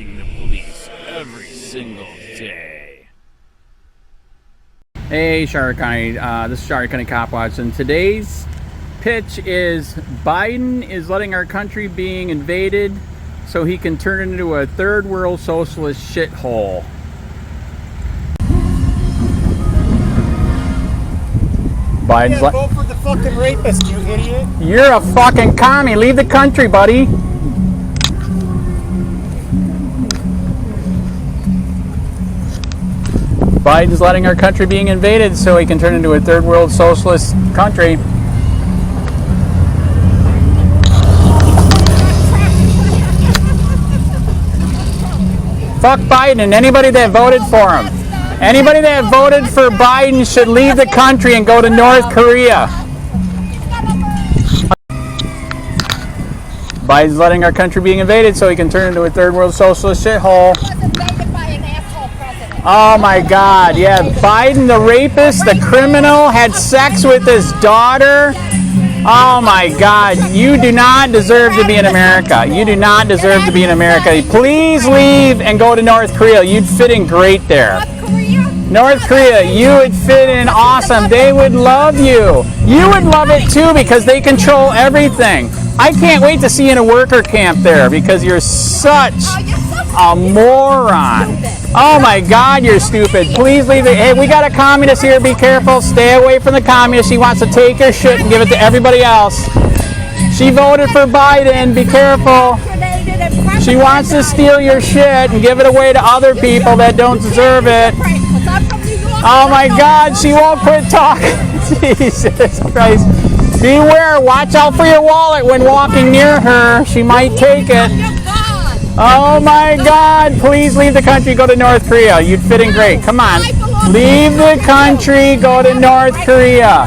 facing the police every single day. Hey, Charlotte County, this is Charlotte County Cop Watch, and today's pitch is Biden is letting our country being invaded so he can turn it into a third world socialist shithole. Biden's Yeah, vote for the fucking rapist, you idiot. You're a fucking commie. Leave the country, buddy. Biden's letting our country being invaded so he can turn into a third world socialist country. Fuck Biden and anybody that voted for him. Anybody that voted for Biden should leave the country and go to North Korea. Biden's letting our country being invaded so he can turn into a third world socialist shithole. Oh my God, yeah. Biden, the rapist, the criminal, had sex with his daughter. Oh my God, you do not deserve to be in America. You do not deserve to be in America. Please leave and go to North Korea. You'd fit in great there. North Korea, you would fit in awesome. They would love you. You would love it too because they control everything. I can't wait to see you in a worker camp there because you're such a moron. Oh my God, you're stupid. Please leave it. Hey, we got a communist here. Be careful. Stay away from the communist. She wants to take your shit and give it to everybody else. She voted for Biden. Be careful. She wants to steal your shit and give it away to other people that don't deserve it. Oh my God, she won't quit talking. Jesus Christ. Beware, watch out for your wallet when walking near her. She might take it. Oh my God, please leave the country, go to North Korea. You'd fit in great. Come on. Leave the country, go to North Korea.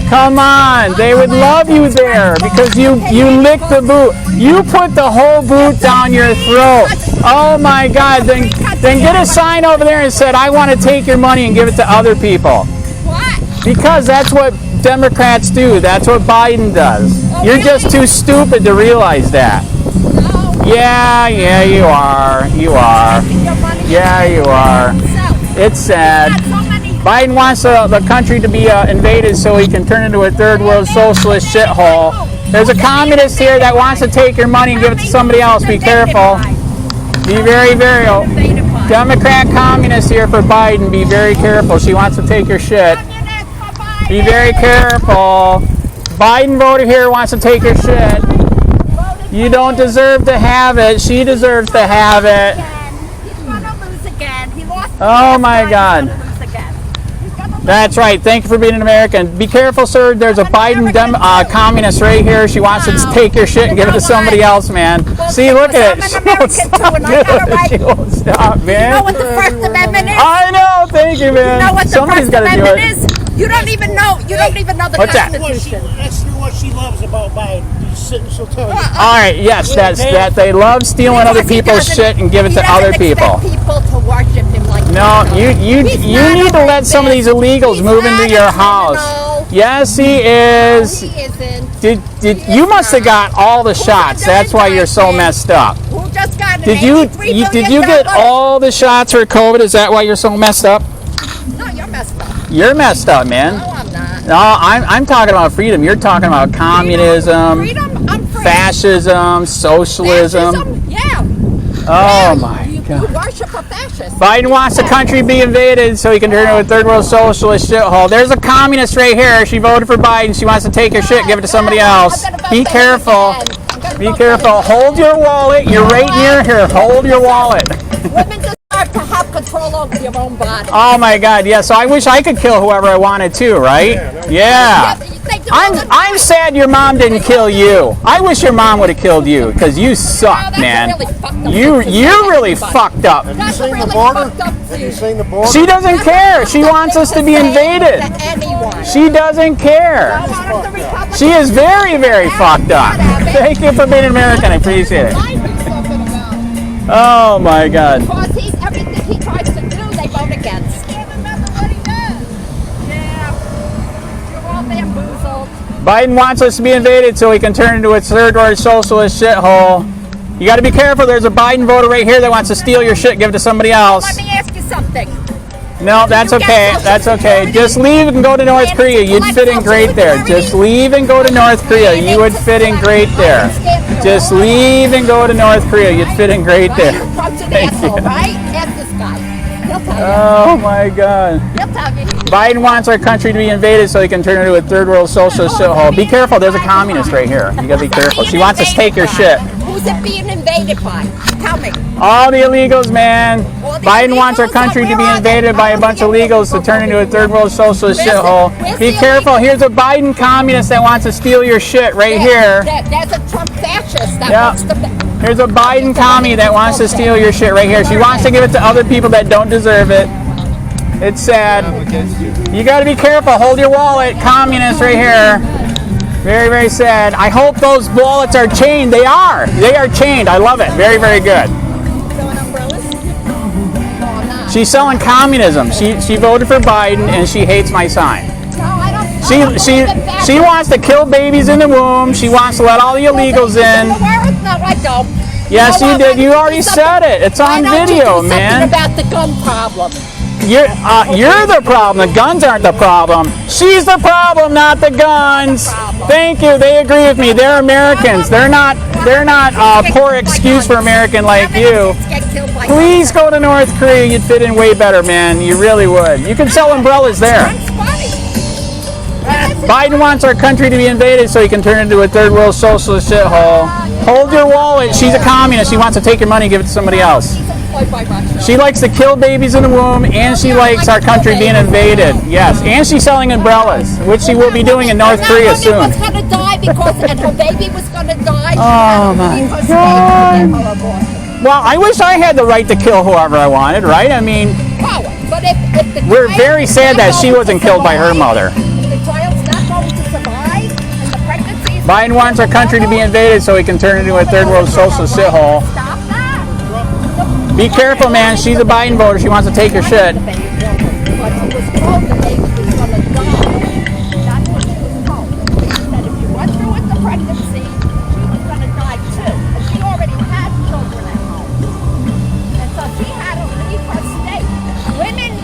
Come on. They would love you there because you licked the boot. You put the whole boot down your throat. Oh my God. Then get a sign over there and said, I want to take your money and give it to other people. What? Because that's what Democrats do. That's what Biden does. You're just too stupid to realize that. Yeah, you are. You are. Yeah, you are. It's sad. Biden wants the country to be invaded so he can turn into a third world socialist shithole. There's a communist here that wants to take your money and give it to somebody else. Be careful. Be very, very Democrat communist here for Biden. Be very careful. She wants to take your shit. Be very careful. Biden voter here wants to take your shit. You don't deserve to have it. She deserves to have it. He's going to lose again. He lost. Oh my God. That's right. Thank you for being an American. Be careful, sir. There's a Biden communist right here. She wants to take your shit and give it to somebody else, man. See, look at it. She won't stop, dude. She won't stop, man. You know what the First Amendment is? I know. Thank you, man. You know what the Somebody's First got to do Amendment it. is? You don't even know. You don't even know the Constitution. That's what she loves about Biden. She'll tell you. All right. Yes, that's that. They love stealing other people's shit and give it to other people. People to worship him like no, you need to let some of these illegals move into your house. Yes, he is. No, he isn't. You must have got all the shots. That's why you're so messed up. Who just got Did you get all the shots for COVID? Is that why you're so messed up? No, you're messed up. You're messed up, man. No, I'm not. No, I'm talking about freedom. You're talking about communism, freedom? I'm free. Fascism, socialism. Fascism? Yeah. Oh my God. You worship a fascist. Biden wants the country to be invaded so he can turn into a third world socialist shithole. There's a communist right here. She voted for Biden. She wants to take your shit and give it to somebody else. Be careful. Be careful. Hold your wallet. You're right near here. Hold your wallet. Women deserve to have control over your own body. Oh my God, yeah, so I wish I could kill whoever I wanted to, right? Yeah. I'm sad your mom didn't kill you. I wish your mom would have killed you, because you suck, man. You're really fucked up. Have you seen the border? Have you seen the border? She doesn't care. She wants us to be invaded. She doesn't care. She is very, very fucked up. Thank you for being an American. I appreciate it. Oh my God. Because everything he tries to do, they vote against. Can't remember what he does. Yeah. You're all bamboozled. Biden wants us to be invaded so he can turn into a third world socialist shithole. You got to be careful. There's a Biden voter right here that wants to steal your shit, give it to somebody else. Let me ask you something. No, that's okay. That's okay. Just leave and go to North Korea. You'd fit in great there. Just leave and go to North Korea. You would fit in great there. Just leave and go to North Korea. You'd fit in great there. Trump's an asshole, right? Ask this guy. He'll tell you. Oh my God. He'll tell you. Biden wants our country to be invaded so he can turn it into a third world socialist shithole. Be careful. There's a communist right here. You gotta be careful. She wants us to take your shit. Who's it being invaded by? Tell me. All the illegals, man. Biden wants our country to be invaded by a bunch of illegals to turn into a third world socialist shithole. Be careful. Here's a Biden communist that wants to steal your shit right here. That's a Trump fascist that wants to... Here's a Biden commie that wants to steal your shit right here. She wants to give it to other people that don't deserve it. It's sad. You got to be careful. Hold your wallet. Communist right here. Very, very sad. I hope those wallets are chained. They are. They are chained. I love it. Very, very good. She's selling communism. She voted for Biden and she hates my sign. She wants to kill babies in the womb. She wants to let all the illegals in. No, I don't. Yes, you did. You already said it. It's on video, man. About the gun problem. You're the problem. The guns aren't the problem. She's the problem, not the guns. Thank you. They agree with me. They're Americans. They're not a poor excuse for American like you. Please go to North Korea. You'd fit in way better, man. You really would. You can sell umbrellas there. Biden wants our country to be invaded so he can turn it into a third world socialist shithole. Hold your wallet. She's a communist. She wants to take your money and give it to somebody else. She likes to kill babies in the womb, and she likes our country being invaded. Yes, and she's selling umbrellas, which she will be doing in North Korea soon. Was going to die because, and her baby was going to die. Oh my God. Well, I wish I had the right to kill whoever I wanted, right? I mean, but if we're very sad that she wasn't killed by her mother. The child's not going to survive, and the pregnancy is... Biden wants our country to be invaded so he can turn it into a third world socialist shithole. Stop that. Be careful, man. She's a Biden voter. She wants to take your shit. But she was told the baby was going to die. That's what she was told. She said if you went through with the pregnancy, she was going to die too. And she already had children at home. And so she had to leave her state. Women,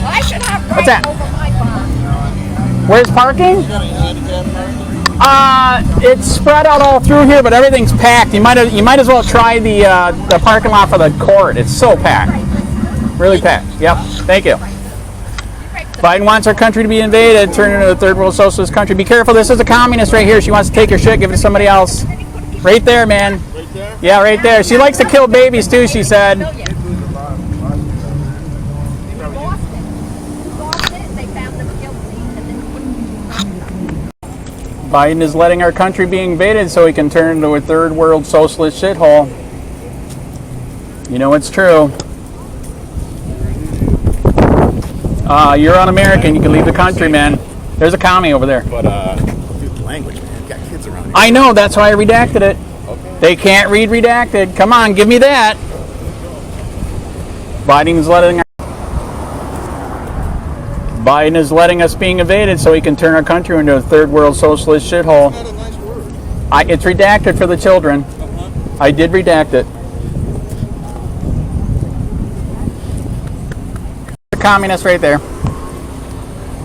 I should have rights over my body. Where's parking? It's spread out all through here, but everything's packed. You might as well try the parking lot for the court. It's so packed, really packed. Yep. Thank you. Biden wants our country to be invaded, turn it into a third world socialist country. Be careful. This is a communist right here. She wants to take your shit, give it to somebody else. Right there, man. Right there? Yeah, right there. She likes to kill babies too. She said. Biden is letting our country be invaded so he can turn into a third world socialist shithole. You know it's true. You're un-American. You can leave the country, man. There's a commie over there. But dude, language, man. You got kids around here. I know. That's why I redacted it. Okay. They can't read redacted. Come on, give me that. Biden is letting us being invaded so he can turn our country into a third world socialist shithole. That's not a nice word. It's redacted for the children. I did redact it. The communist right there.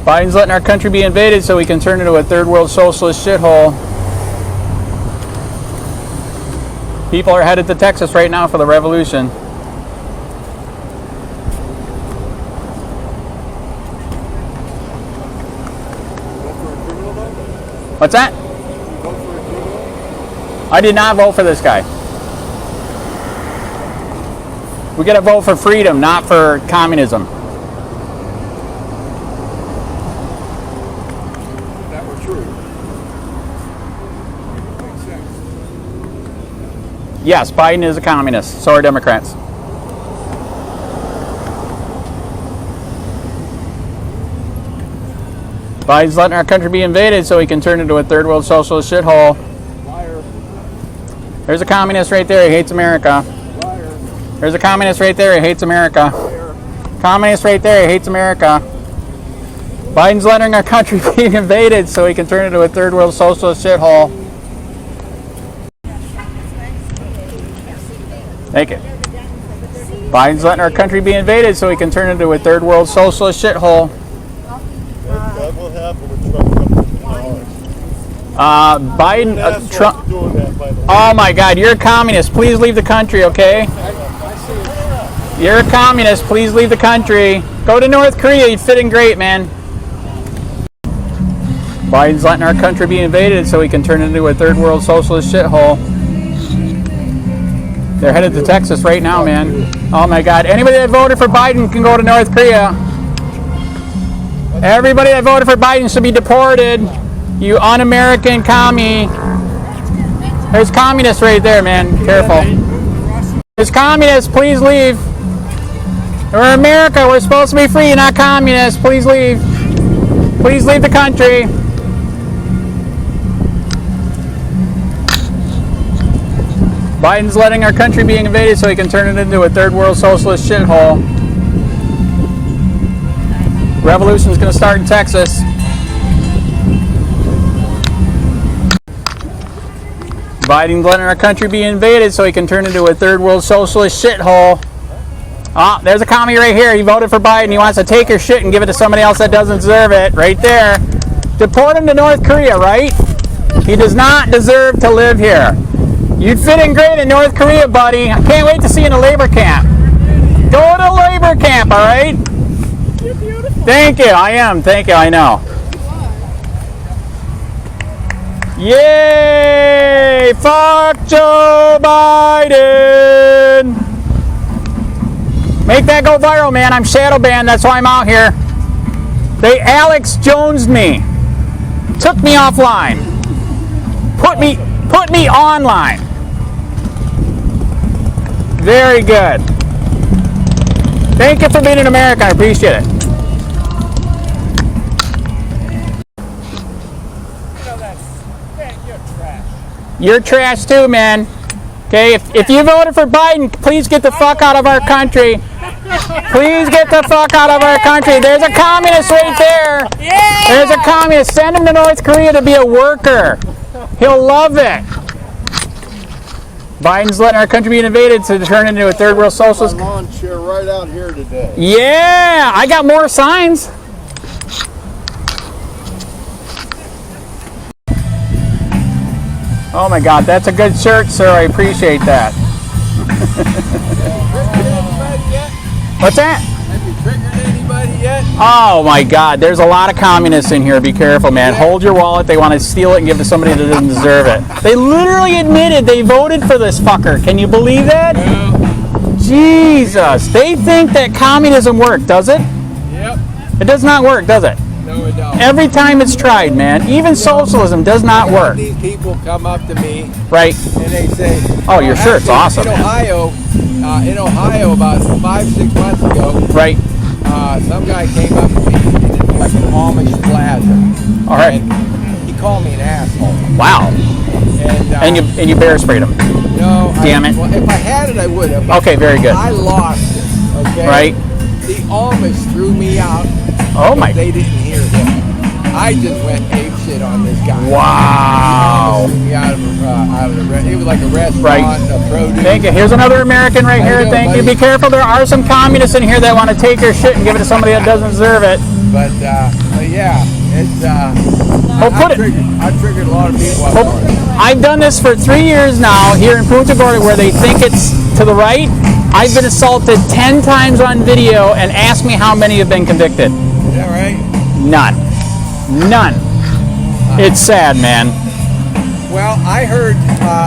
Biden's letting our country be invaded so he can turn into a third world socialist shithole. People are headed to Texas right now for the revolution. What's that? I did not vote for this guy. We got to vote for freedom, not for communism. If that were true, makes sense. Yes, Biden is a communist. So are Democrats. Biden's letting our country be invaded so he can turn into a third world socialist shithole. Liar. There's a communist right there. He hates America. Liar. There's a communist right there. He hates America. Liar. Communist right there. He hates America. Biden's letting our country be invaded so he can turn into a third world socialist shithole. Thank you. Biden's letting our country be invaded so he can turn into a third world socialist shithole. That will happen when Trump comes into power. Biden, Trump. Doing that, by the way. Oh my God, you're a communist. Please leave the country, okay? You're a communist. Please leave the country. Go to North Korea. You'd fit in great, man. Biden's letting our country be invaded so he can turn into a third world socialist shithole. They're headed to Texas right now, man. Oh my God. Anybody that voted for Biden can go to North Korea. Everybody that voted for Biden should be deported. You un-American commie. There's communists right there, man. Careful. There's communists. Please leave. We're America. We're supposed to be free, not communists. Please leave. Please leave the country. Biden's letting our country be invaded so he can turn it into a third world socialist shithole. Revolution's going to start in Texas. Biden's letting our country be invaded so he can turn into a third world socialist shithole. Oh, there's a commie right here. He voted for Biden. He wants to take your shit and give it to somebody else that doesn't deserve it. Right there. Deport him to North Korea, right? He does not deserve to live here. You'd fit in great in North Korea, buddy. I can't wait to see you in a labor camp. Go to labor camp, all right? You're beautiful. Thank you. I am. Thank you. I know. Yay! Fuck Joe Biden! Make that go viral, man. I'm shadow banned. That's why I'm out here. They Alex Jones'd me. Took me offline. Put me online. Very good. Thank you for being an American. I appreciate it. You're trash too, man. Okay, if you voted for Biden, please get the fuck out of our country. Please get the fuck out of our country. There's a communist right there. There's a communist. Send him to North Korea to be a worker. He'll love it. Biden's letting our country be invaded to turn into a third world socialist. My lawn chair right out here today. Yeah, I got more signs. Oh my God, that's a good shirt, sir. I appreciate that. What's that? Have you triggered anybody yet? Oh my God, there's a lot of communists in here. Be careful, man. Hold your wallet. They want to steal it and give it to somebody that doesn't deserve it. They literally admitted they voted for this fucker. Can you believe that? Jesus. They think that communism worked, does it? Yep. It does not work, does it? No, it don't. Every time it's tried, man. Even socialism does not work. These people come up to me Right? and they say, Oh, your shirt's awesome, In man. Ohio, about 5-6 months ago, Right? some guy came up to me in like an Amish plaza. All right. And he called me an asshole. Wow. And, And you bear sprayed them. no, Damn it. Well, if I had it, I would have. Okay, very good. I lost it. Okay. Right? The Amish threw me out. Oh but my. They didn't hear him. I just went ape shit on this guy. Wow. Threw me out of it was like a restaurant, Right. a produce. Thank you. Here's another American right How you here. doing, Thank you. buddy? Be careful. There are some communists in here that want to take your shit and give it to somebody that doesn't deserve it. But yeah, it's I've triggered a lot of people. I've done this for 3 years now here in Punta Gorda where they think it's to the right. I've been assaulted 10 times on video and ask me how many have been convicted. Is that right? None. None. It's sad, man. Well, I heard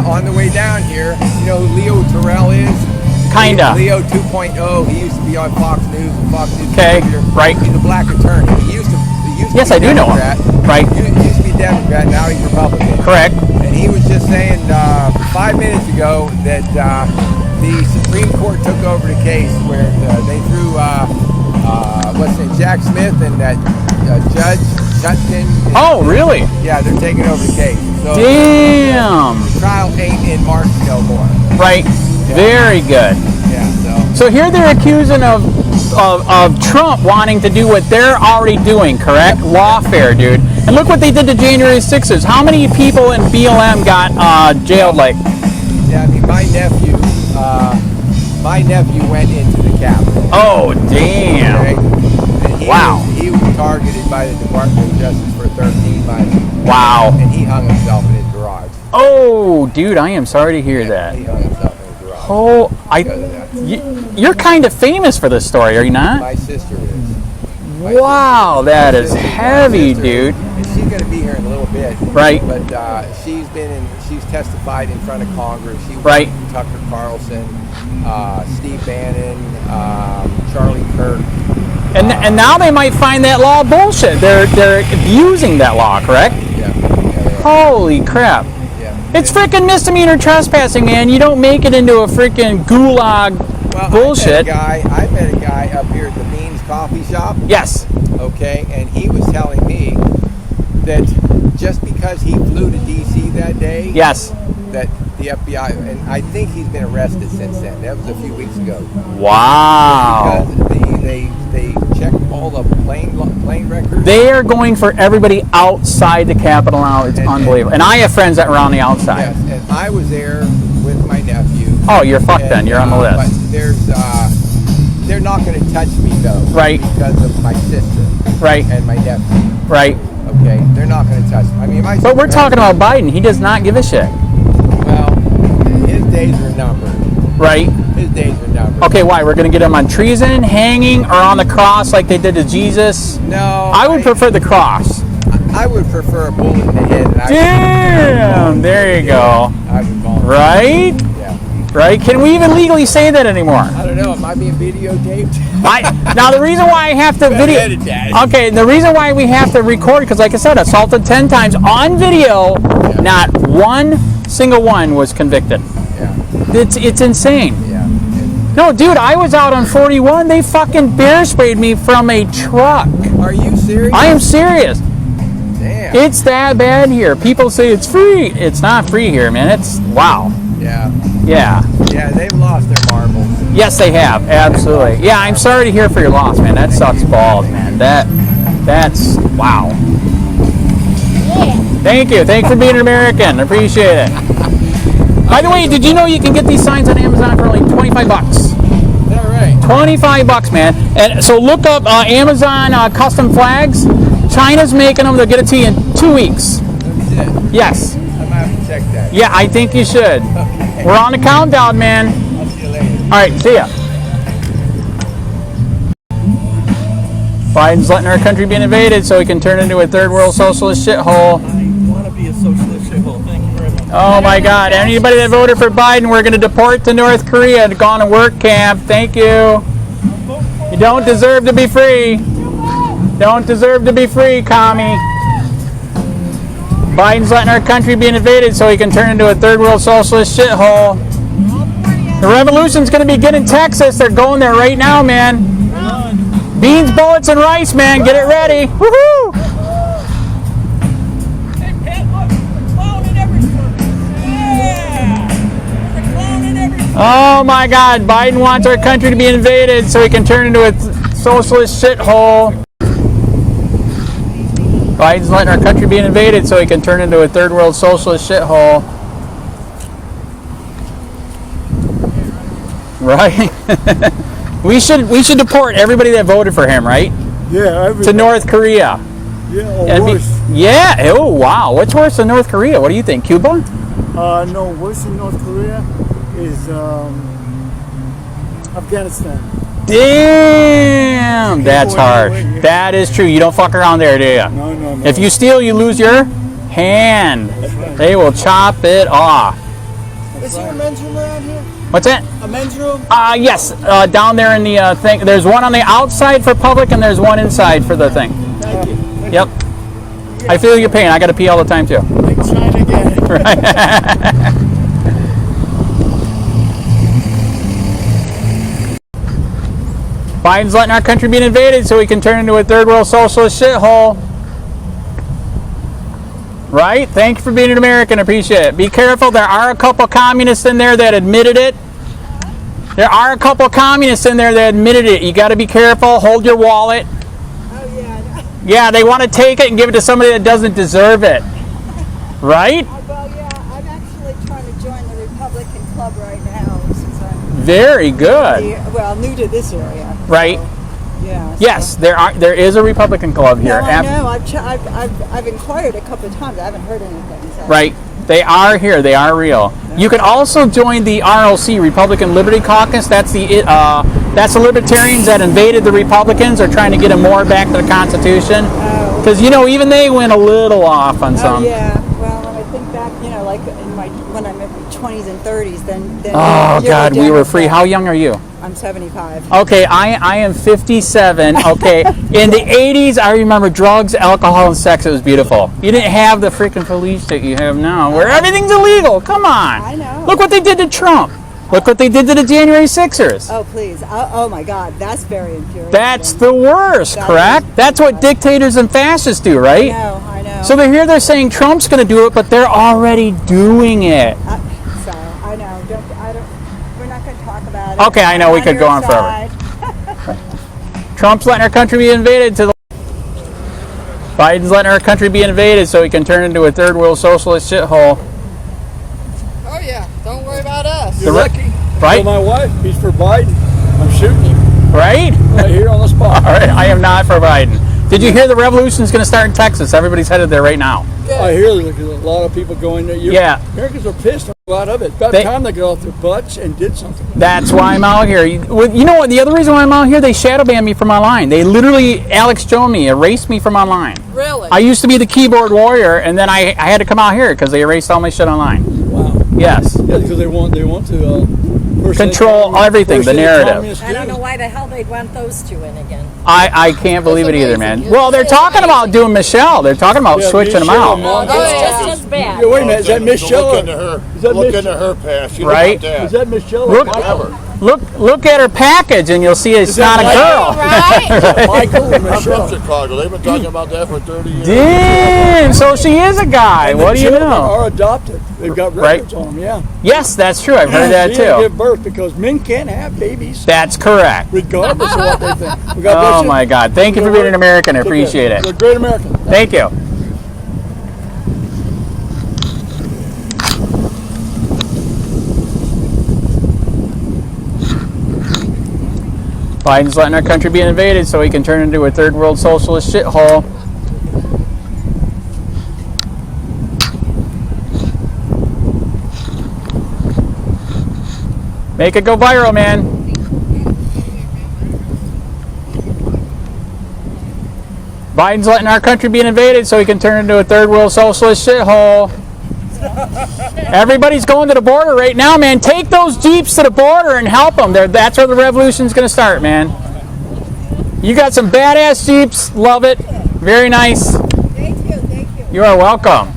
on the way down here, you know who Leo Terrell is? Kinda. Leo 2.0. He used to be on Fox News and Fox News. Okay, contributor. right. He's a black attorney. He used to Yes, be I do know him. Democrat. Right. He used to be Democrat. Now he's Republican. Correct. And he was just saying 5 minutes ago that the Supreme Court took over the case where they threw what's his name, Jack Smith and that Judge Sutton. Oh, really? Yeah, they're taking over the case. So Damn. the trial ain't in March no more. Right. Very good. Yeah, So here they're accusing of Trump wanting to do what they're already doing, correct? Lawfare, dude. And look what they did to January 6th. How many people in BLM got jailed? Like, yeah, I mean, my nephew, nephew went into the Capitol. Oh, damn. Okay? And Wow. He was targeted by the Department of Justice for 13 months. Wow. And he hung himself in his garage. Oh, dude, I am sorry to hear that. He hung himself in his garage. Oh, Because of that. you're kind of famous for this story, are you not? My sister is. Wow, that is heavy, dude. And she's going to be here in a little bit. Right. But she's testified in front of Congress. She was Right. Tucker Carlson, Steve Bannon, Charlie Kirk. And now they might find that law bullshit. They're abusing that law, correct? Yeah. Holy crap. Yeah. It's freaking misdemeanor trespassing, man. You don't make it into a freaking gulag bullshit. I met a guy up here at the Beans Coffee Shop. Yes. Okay, and he was telling me that just because he flew to D.C. that day, Yes. that the FBI, and I think he's been arrested since then. That was a few weeks ago. Wow. Because they checked all the plane records. They are going for everybody outside the Capitol now. It's unbelievable. And I have friends that were on the outside. Yes, and I was there with my nephew. Oh, you're fucked then. You're on the list. But they're not going to touch me though. Right. Because of my sister. Right. And my nephew. Right. Okay, they're not going to touch me. I mean, my. But we're talking about Biden. He does not give a shit. Well, his days are numbered. Right. His days are numbered. Okay, why? We're going to get him on treason, hanging, or on the cross like they did to Jesus? No. I would prefer the cross. I would prefer a bullet in the head. And Damn! There you go. I would volunteer. Right? Yeah. Right? Can we even legally say that anymore? I don't know. It might be videotaped. Now the reason why I have to video. edit that. Okay, the reason why we have to record, because like I said, assaulted 10 times on video, not one single one was convicted. Yeah. It's insane. Yeah. No, dude, I was out on 41. They fucking bear sprayed me from a truck. Are you serious? I am serious. Damn. It's that bad here. People say it's free. It's not free here, man. It's wow. Yeah. Yeah. Yeah, they've lost their marbles. Yes, they have. Absolutely. Yeah, I'm sorry to hear for your loss, man. That sucks balls, man. That's wow. Thank you. Thanks for being an American. Appreciate it. By the way, did you know you can get these signs on Amazon for only 25 bucks? Is that right? 25 bucks, man. And so look up Amazon custom flags. China's making them. They'll get it to you in 2 weeks. That's it. Yes. I might have to check that. Yeah, I think you should. Okay. We're on the countdown, man. I'll see you later. All right, see ya. Biden's letting our country be invaded so he can turn into a third world socialist shithole. I want to be a socialist shithole. Thank you very much. Oh my God! Anybody that voted for Biden, we're going to deport to North Korea to go on a work camp. Thank you. You don't deserve to be free. Don't deserve to be free, commie. Biden's letting our country be invaded so he can turn into a third world socialist shithole. The revolution's going to begin in Texas. They're going there right now, man. Beans, bullets, and rice, man. Get it ready. Woohoo! Hey, Pat, look, there's a clown in every circus. Yeah! There's a clown in every circus. Oh my God, Biden wants our country to be invaded so he can turn into a socialist shithole. Biden's letting our country be invaded so he can turn into a third world socialist shithole. Right? we should deport everybody that voted for him, right? Yeah, To North Korea. Yeah, or And worse. yeah. Oh wow. What's worse than North Korea? What do you think? Cuba? No, worse than North Korea is Afghanistan. Damn, that's hard. That is true. You don't fuck around there, do you? No, no, no. If you steal, you lose your hand. They will chop it off. Is there a men's room around here? What's that? A men's room? Yes, down there in the thing. There's one on the outside for public, and there's one inside for the thing. Thank you. Yep. I feel your pain. I got to pee all the time too. Like China again. Biden's letting our country be invaded so he can turn into a third world socialist shithole. Right? Thank you for being an American. Appreciate it. Be careful. There are a couple communists in there that admitted it. There are a couple communists in there that admitted it. You got to be careful. Hold your wallet. Oh, yeah. Yeah, they want to take it and give it to somebody that doesn't deserve it. Right? Well, yeah, I'm actually trying to join the Republican Club right now since I'm Very good. Well, new to this area. Right. So, yeah. Yes, there is a Republican club here. No, I know. I've inquired a couple of times. I haven't heard anything. So. Right. They are here. They are real. You can also join the RLC, Republican Liberty Caucus. That's the libertarians that invaded the Republicans are trying to get them more back to the Constitution. Because even they went a little off on some. Oh yeah. Well, when I think back, like when I'm in my 20s and 30s, then oh you're God, a we were free. Democrat. How young are you? I'm 75. Okay, I am 57. Okay, in the 80s, I remember drugs, alcohol, and sex. It was beautiful. You didn't have the freaking police that you have now, where everything's illegal. Come on. I know. Look what they did to Trump. Look what they did to the January 6ers. Oh please. Oh my God, that's very infuriating. That's the worst, correct? That's what dictators and fascists do, right? I know. So they're saying Trump's going to do it, but they're already doing it. So I know. We're not going to talk about it. Okay, I know we could go on forever. Trump's letting our country be invaded Biden's letting our country be invaded so he can turn into a third world socialist shithole. Oh yeah, don't worry about us. You're lucky. Right? Tell my wife, he's for Biden. I'm shooting him Right? right here on the spot. All right, I am not for Biden. Did you hear the revolution's going to start in Texas? Everybody's headed there right now. I hear there's a lot of people going there. Yeah. Americans are pissed a lot of it. About time they got off their butts and did something. That's why I'm out here. You know what? The other reason why I'm out here, they shadow banned me from online. They literally Alex Jones me, erased me from online. Really? I used to be the keyboard warrior, and then I had to come out here because they erased all my shit online. Wow. Yes. Yeah, because they want to control everything, the narrative. I don't know why the hell they'd want those two in again. I can't believe it either, man. Well, they're talking about doing Michelle. They're talking about switching them out. It's just as bad. Yeah, wait a minute, is that Michelle? Look into her. Look into her past. You know Right? about that. Is that Michelle? Look at her package, and you'll see it's not a girl. Right? Michael or I'm Michelle? from Chicago. They've been talking about that for 30 years. Damn, so she is a guy. And What the do you children know? are adopted. They've got Right. records on them, yeah. Yes, that's true. I've heard that She didn't too. give birth because men can't have babies, That's correct. regardless of what they think. God bless Oh you. my God! Thank you for being an American. I Take care. appreciate You're a it. great American. Thank you. Biden's letting our country be invaded so he can turn into a third world socialist shithole. Make it go viral, man. Biden's letting our country be invaded so he can turn into a third world socialist shithole. Everybody's going to the border right now, man. Take those Jeeps to the border and help them. That's where the revolution's going to start, man. You got some badass Jeeps. Love it. Very nice. Thank you. Thank you. You are welcome.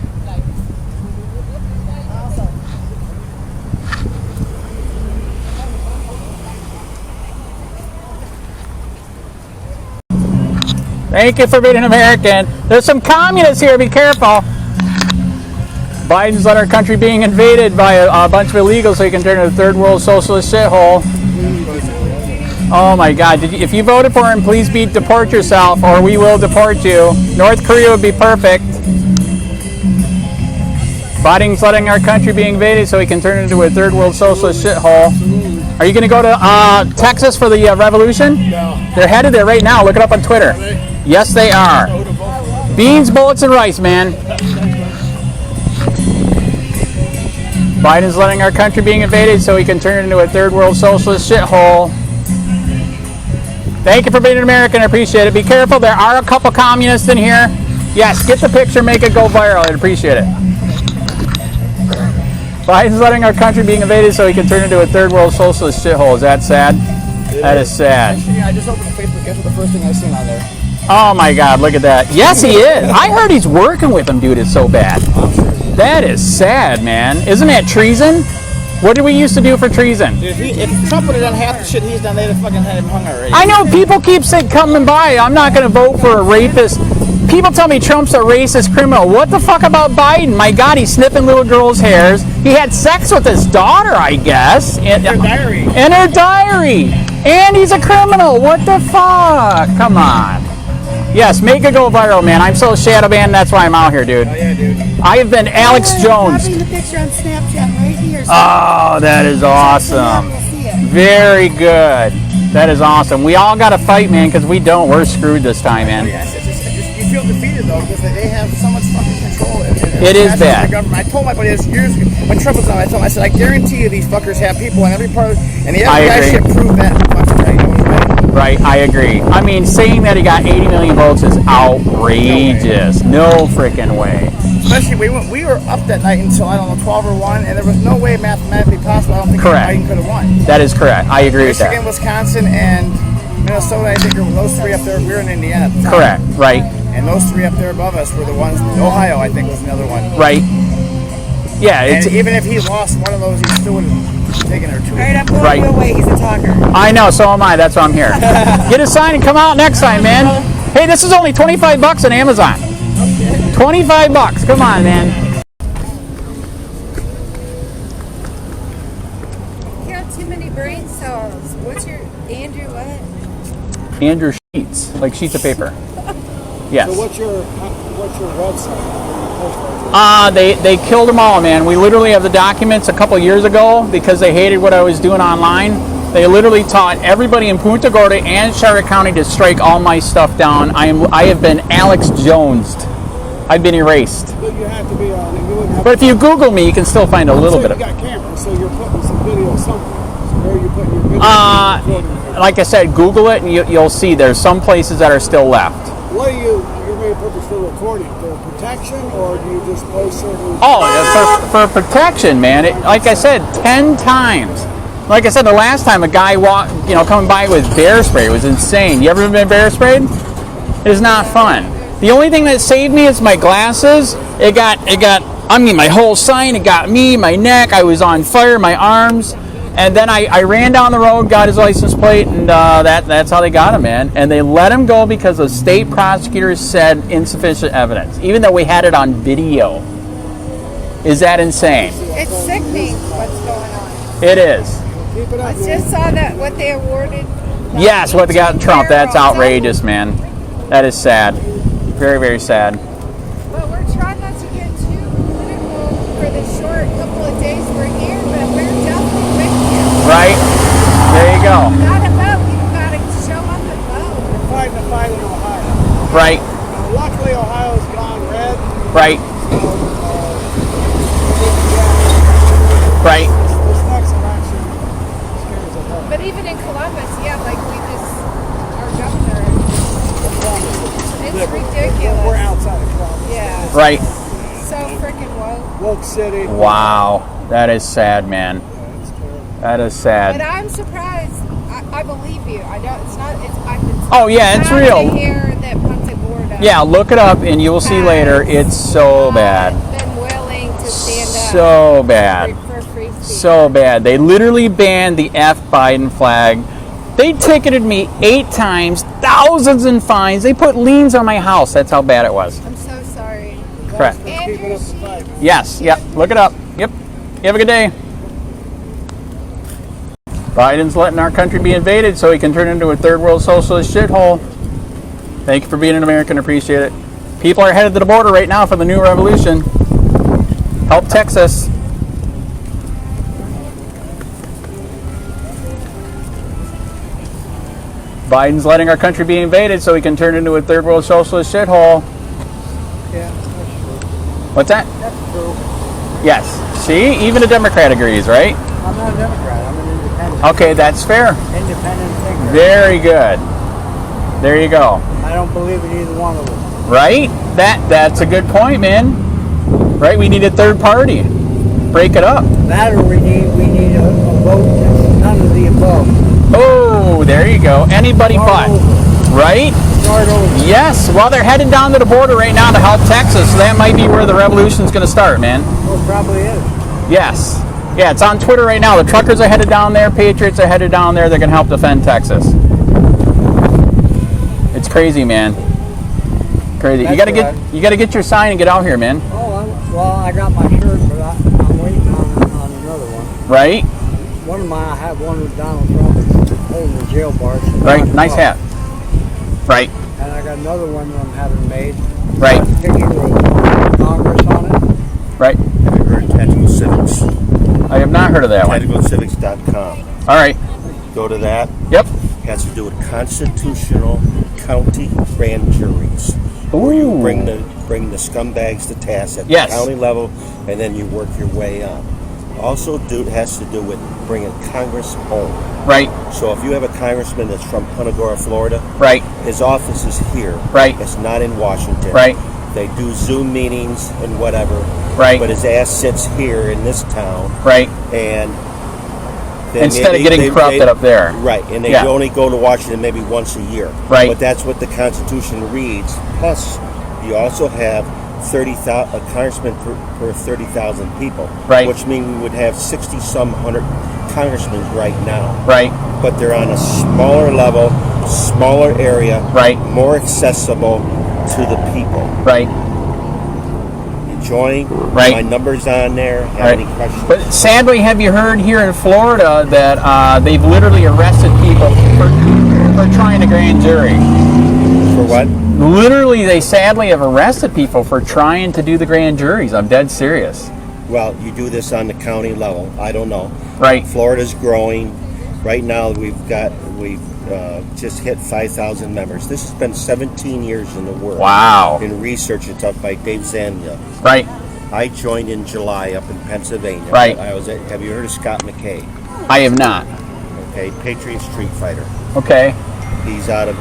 Thank you for being an American. There's some communists here. Be careful. Biden's let our country being invaded by a bunch of illegals so he can turn into a third world socialist shithole. Oh my God. If you voted for him, please deport yourself or we will deport you. North Korea would be perfect. Biden's letting our country be invaded so he can turn into a third world socialist shithole. Are you going to go to Texas for the revolution? No. They're headed there right now. Look it up on Twitter. Yes, they are. Beans, bullets, and rice, man. Biden's letting our country being invaded so he can turn it into a third world socialist shithole. Thank you for being an American. I appreciate it. Be careful. There are a couple communists in here. Yes, get the picture. Make it go viral. I'd appreciate it. Biden's letting our country being invaded so he can turn into a third world socialist shithole. Is that sad? That is sad. I just opened Facebook. Guess what the first thing I seen on there? Oh my God, look at that. Yes, he is. I heard he's working with him, dude. It's so bad. That is sad, man. Isn't that treason? What did we used to do for treason? If Trump would have done half the shit he's done, they'd have fucking had him hung already. I know people keep saying, coming by, I'm not going to vote for a rapist. People tell me Trump's a racist criminal. What the fuck about Biden? My God, he's sniffing little girls' hairs. He had sex with his daughter, I guess. In her diary. In her diary. And he's a criminal. What the fuck? Come on. Yes, make it go viral, man. I'm so shadow banned, that's why I'm out here, dude. Oh, yeah, dude. I have been Alex Jones. I'm having the picture on Snapchat right here. So Oh, that is awesome. you'll see good. Very good. That is awesome. We all got to fight, man, because we don't. We're screwed this time, man. Yes, you feel defeated though because they have so much fucking control. It is bad. The government. I told my buddy this years ago when Trump was on. I told him, I said, I guarantee you these fuckers have people in every part, and the FBI should prove that. Fucking right. Right, I agree. I mean, saying that he got 80 million votes is outrageous. No freaking way. Especially we were up that night until I don't know 12 or 1, and there was no way mathematically possible. I don't think Biden could have won. That is correct. I agree with that. Michigan, Wisconsin, and Minnesota. I think those three up there. We were in Indiana at the time. Correct. Right. And those three up there above us were the ones. Ohio, I think, was another one. Right. Yeah. And even if he lost one of those, he still would have taken her two. All right, I'm going your way. He's a talker. I know. So am I. That's why I'm here. Get a sign and come out next time, man. Hey, this is only $25 on Amazon. $25. Come on, man. You got too many brain cells. What's your Andrew what? Andrew Sheets, like sheets of paper. Yes. So what's your website? They killed them all, man. We literally have the documents a couple years ago because they hated what I was doing online. They literally taught everybody in Punta Gorda and Charlotte County to strike all my stuff down. I have been Alex Jonesed. I've been erased. But you have to be on it. You wouldn't have But if you Google me, you can still find a little bit of it. You got cameras, so you're putting some video somewhere. So where are you putting your video? Like I said, Google it and you'll see there's some places that are still left. What are your main purpose for recording? For protection, or do you just post certain? Oh, for protection, man. Like I said, 10 times. Like I said, the last time a guy coming by with bear spray, it was insane. You ever been bear sprayed? It is not fun. The only thing that saved me is my glasses. It got. I mean, my whole sign. It got me, my neck. I was on fire, my arms, and then I ran down the road, got his license plate, and that's how they got him, man. And they let him go because the state prosecutors said insufficient evidence, even though we had it on video. Is that insane? It's sickening what's going on. It is. I just saw that what they awarded. Yes, what they got Trump. That's outrageous, man. That is sad. Very, very sad. But we're trying not to get too political for the short couple of days we're here, but we're definitely with you. Right? There you go. Gotta vote. You gotta show up and vote. We're fighting the fight in Ohio. Right. Luckily, Ohio's gone red. Right. Right. This next election scares the hell. But even in Columbus, yeah, like our governor, it's ridiculous. We're outside of Columbus. Yeah. Right. So freaking woke. Woke City. Wow. That is sad, man. That is But sad. I'm surprised. I believe you. I know it's not. It's. Oh, yeah, it's real. To hear that Punta Gorda. Yeah, look it up and you will see later. It's so bad. Been willing to stand up. So bad. For free speech. So bad. They literally banned the F Biden flag. They ticketed me 8 times, thousands in fines. They put liens on my house. That's how bad it was. I'm so sorry. Correct. Keeping up the fight. Yes. Yep. Look it up. Yep. You have a good day. Biden's letting our country be invaded so he can turn into a third world socialist shithole. Thank you for being an American. Appreciate it. People are headed to the border right now for the new revolution. Help Texas. Biden's letting our country be invaded so he can turn into a third world socialist shithole. Yeah, that's true. What's that? That's true. Yes. See? Even a Democrat agrees, right? I'm not a Democrat. I'm an independent. Okay, that's fair. Independent thinker. Very good. There you go. I don't believe in either one of them. Right? That's a good point, man. Right? We need a third party. Break it up. That or we need a vote that's none of the above. Oh, there you go. Anybody but. Right? Start over. Yes. Well, they're heading down to the border right now to help Texas, so that might be where the revolution's going to start, man. Well, it probably is. Yes. Yeah, it's on Twitter right now. The truckers are headed down there. Patriots are headed down there. They're going to help defend Texas. It's crazy, man. Crazy. That's you got to get your sign and get out here, man. Oh, I got my shirt, but I'm waiting on another one. Right? One of mine, I have one with Donald Trump holding the jail bar. So Right. Nice hat. Right. And I got another one that I'm having made. Right. Got a picture of Congress on it. Right. Have you heard of Tactical Civics? I have not heard of that one. TacticalCivics.com. All right. Go to that. Yep. Has to do with constitutional county grand juries. Where you Ooh. bring the scumbags to task at Yes. the county level, and then you work your way up. Also, has to do with bringing Congress home. Right. So if you have a congressman that's from Punta Gorda, Florida, Right. his office is here. Right. It's not in Washington. Right. They do Zoom meetings and whatever. Right. But his ass sits here in this town. Right. And then Instead of getting corrupted up there. Right. And they Yeah. only go to Washington maybe once a year. Right. But that's what the Constitution reads. Plus, you also have a congressman per 30,000 people. Right. Which means we would have 60-some hundred congressmen right now. Right. But they're on a smaller level, smaller area, Right. more accessible to the people. Right. Join. Right. My number's on there. Have Right. any questions? But sadly, have you heard here in Florida that they've literally arrested people for trying a grand jury? For what? Literally, they sadly have arrested people for trying to do the grand juries. I'm dead serious. Well, you do this on the county level. I don't know. Right. Florida's growing. Right now, we've just hit 5,000 members. This has been 17 years in the work. Wow. In research and stuff by Dave Zania. Right. I joined in July up in Pennsylvania. Right. Have you heard of Scott McKay? I have not. Okay, Patriot Street Fighter. Okay. He's out of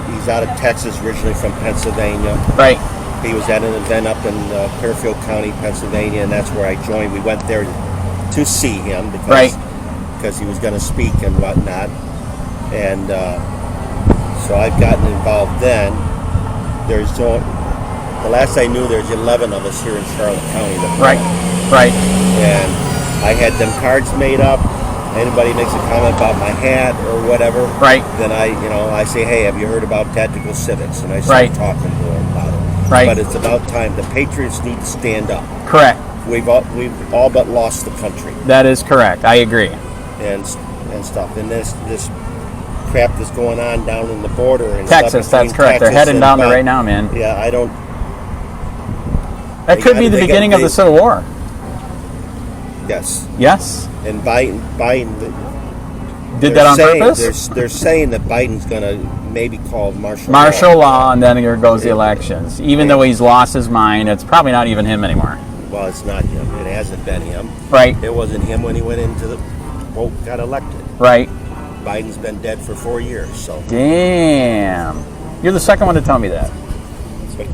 Texas, originally from Pennsylvania. Right. He was at an event up in Fairfield County, Pennsylvania, and that's where I joined. We went there to see him because he was going to speak and whatnot. And so I've gotten involved then. The last I knew, there's 11 of us here in Charlotte County. Right. Right. And I had them cards made up. Anybody makes a comment about my hat or whatever, Right. then I say, hey, have you heard about Tactical Civics? And I start talking to them about it. Right. But it's about time. The Patriots need to stand up. Correct. We've all but lost the country. That is correct. I agree. And stuff. And this crap that's going on down in the border and Texas, stuff that's correct. They're Texas heading and down there right now, man. Yeah, I don't. That could be the beginning of the Civil War. Yes. Yes. And Biden did that on purpose? They're saying that Biden's going to maybe call martial law, and then here goes the elections. Even though he's lost his mind, it's probably not even him anymore. Well, it's not him. It hasn't been him. Right. It wasn't him when he went into got elected. Right. Biden's been dead for 4 years. So. Damn. You're the second one to tell me that. But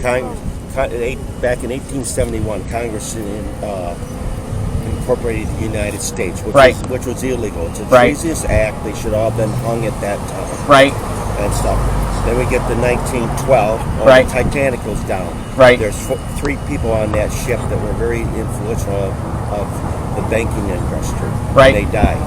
back in 1871, Congress incorporated the United States, which was illegal. It's a treasonous act. They should all have been hung at that time. Right. And stuff. Then we get to 1912. The Titanic goes down. Right. There's 3 people on that ship that were very influential of the banking industry. Right. And they died.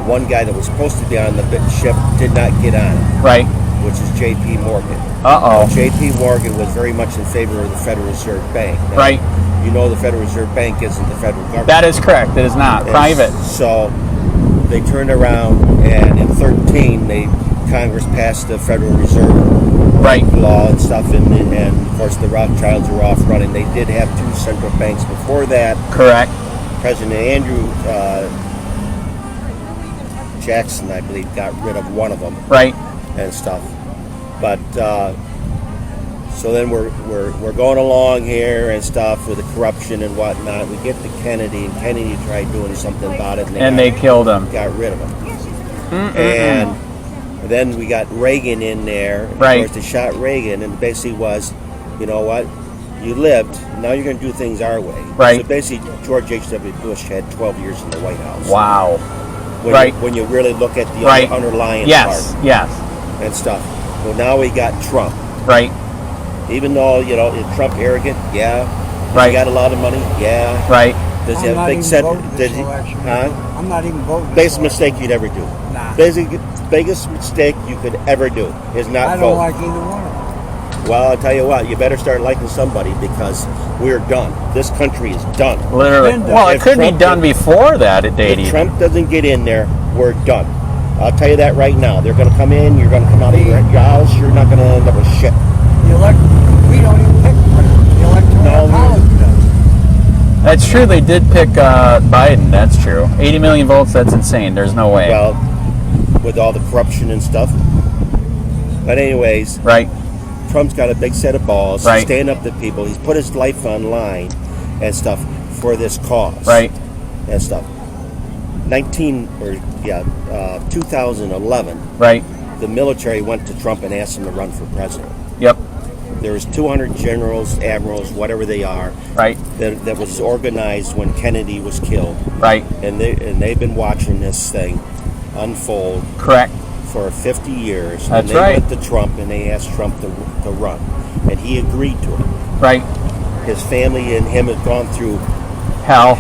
One guy that was supposed to be on the ship did not get on it. Right. Which is J.P. Morgan. Uh-oh. J.P. Morgan was very much in favor of the Federal Reserve Bank. Now, right. You know the Federal Reserve Bank isn't the federal government. That is correct. It is not. And private. So they turned around, and in 13, Congress passed the Federal Reserve law and stuff, and of course the Rothschilds were off running. They did have 2 central banks before that. Correct. President Andrew Jackson, I believe, got rid of one of them. Right. And stuff. But so then we're going along here and stuff with the corruption and whatnot. We get to Kennedy, and Kennedy tried doing something about it, and they killed him. Got rid of him. And then we got Reagan in there. Right. Of course, they shot Reagan, and basically was, you know what? You lived. Now you're going to do things our way. Right. So basically, George H.W. Bush had 12 years in the White House. Wow. When you really look at the underlying part. Yes. And stuff. Well, now we got Trump. Right. Even though, is Trump arrogant? Yeah. Right. He got a lot of money? Yeah. Right. Does he have a big set? I'm not even voting. Biggest mistake you'd ever do. Nah. Biggest mistake you could ever do is not vote. I don't like either one of them. Well, I'll tell you what, you better start liking somebody because we're done. This country is done. Literally. Well, it could be done before that, If Trump doesn't get in there, we're done. I'll tell you that right now. They're going to come in, you're going to come out of your house, you're not going to end up with shit. We don't even pick the electoral college does. That's true. They did pick Biden. That's true. 80 million votes. That's insane. There's no way. Well, with all the corruption and stuff. But anyways, right. Trump's got a big set of balls. Right. He's standing up to people. He's put his life on line and stuff for this cause. Right. And stuff. 2011. Right. The military went to Trump and asked him to run for president. Yep. There was 200 generals, admirals, whatever they are. Right. That was organized when Kennedy was killed. Right. And they've been watching this thing unfold. Correct. For 50 years. That's and they right. went to Trump and they asked Trump to run. And he agreed to it. Right. His family and him have gone through hell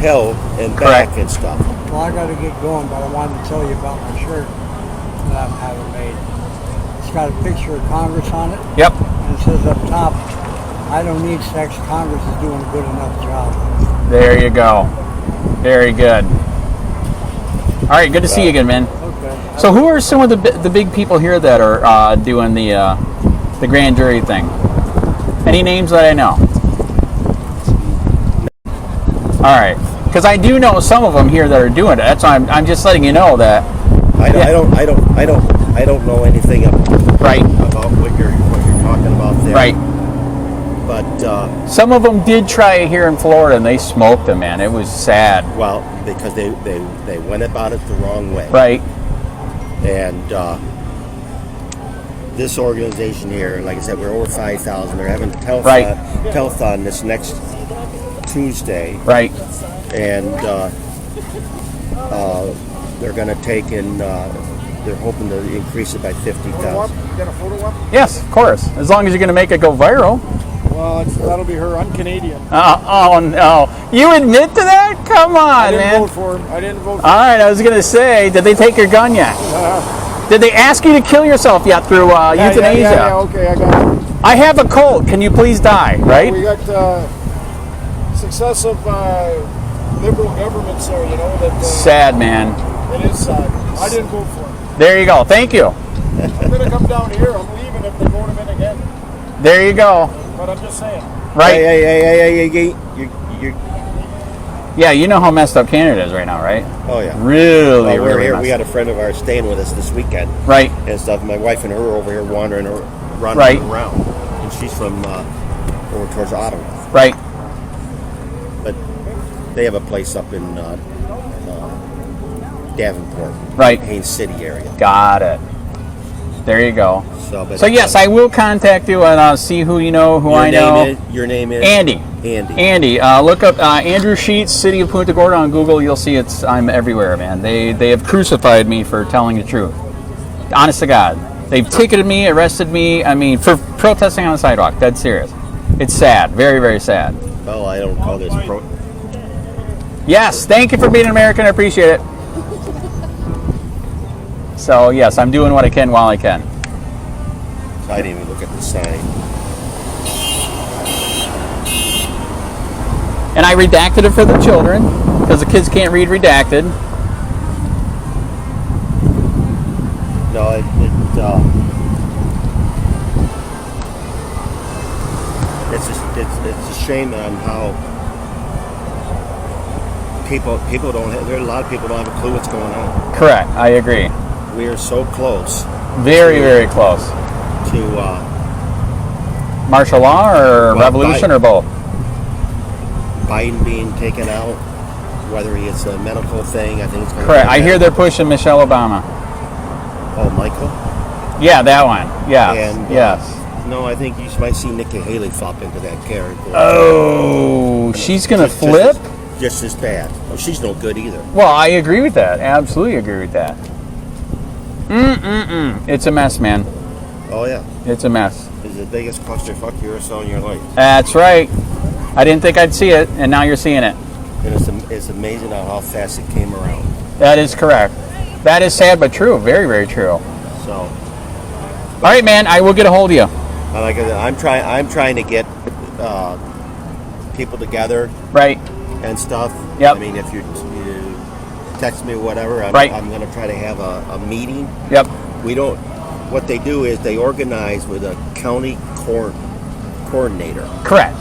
and Correct. back and stuff. Well, I got to get going, but I wanted to tell you about my shirt that I'm having made. It's got a picture of Congress on it. Yep. And it says up top, I don't need sex. Congress is doing a good enough job. There you go. Very good. All right, good to see you again, man. Okay. So, who are some of the big people here that are doing the grand jury thing? Any names that I know? All right, because I do know some of them here that are doing it. That's why I'm just letting you know that. I don't know anything about what you're talking about there. Right. But some of them did try it here in Florida, and they smoked them, man. It was sad. Well, because they went about it the wrong way. Right. And this organization here, like I said, we're over 5,000. They're having telethon this next Tuesday. Right. And they're going to take in. They're hoping to increase it by 50,000. You got a photo up? Yes, of course. As long as you're going to make it go viral. Well, that'll be her. I'm Canadian. Oh no! You admit to that? Come on, I didn't man. vote for him. I didn't vote for All right, I was going to say, did they take your gun yet? Did they ask you to kill yourself yet through euthanasia? Yeah, okay, I got it. I have a colt. Can you please die? Right? We got successive liberal governments there, you know. That Sad, man. It is sad. I didn't vote for him. There you go. Thank you. I'm going to come down here. I'm leaving if they vote him in again. There you go. But I'm just saying. Right. Hey, Yeah, you know how messed up Canada is right now, right? Oh yeah. Really, Well, we're really here. messed We got a friend of ours staying with us this weekend. Right. And stuff. My wife and her are over here wandering, running Right. around, and she's from over towards Ottawa. Right. But they have a place up in Davenport, Right. Haines City area. Got it. There you go. So yes, I will contact you and see who you know, who I know. Your name is Andy. Andy. Look up Andrew Sheets, City of Punta Gorda on Google. You'll see I'm everywhere, man. They have crucified me for telling the truth. Honest to God. They've ticketed me, arrested me, for protesting on the sidewalk. Dead serious. It's sad. Very, very sad. Well, I don't call this pro. Yes, thank you for being an American. I appreciate it. So, yes, I'm doing what I can while I can. I didn't even look at the sign. And I redacted it for the children, because the kids can't read redacted. No, it's a shame on how people don't have. There are a lot of people don't have a clue what's going on. Correct, I agree. We are so close. Very, very close. To martial law or revolution or both? Biden being taken out, whether it's a medical thing, I think it's going to correct. I hear they're pushing Michelle Obama. Oh, Michael? Yeah, that one. Yeah. And, yes. No, I think you might see Nikki Haley flop into that character. Oh, she's going to flip? Just as bad. Oh, she's no good either. Well, I agree with that. Absolutely agree with that. It's a mess, man. Oh, yeah. It's a mess. It's the biggest clusterfuck you ever saw in your life. That's right. I didn't think I'd see it, and now you're seeing it. And it's amazing how fast it came around. That is correct. That is sad but true. Very, very true. So. All right, man. I will get a hold of you. Like I'm trying to get people together. Right. And stuff. Yep. I mean, if you text me or whatever, I'm going to try to have a meeting. Yep. What they do is they organize with a county coordinator. Correct.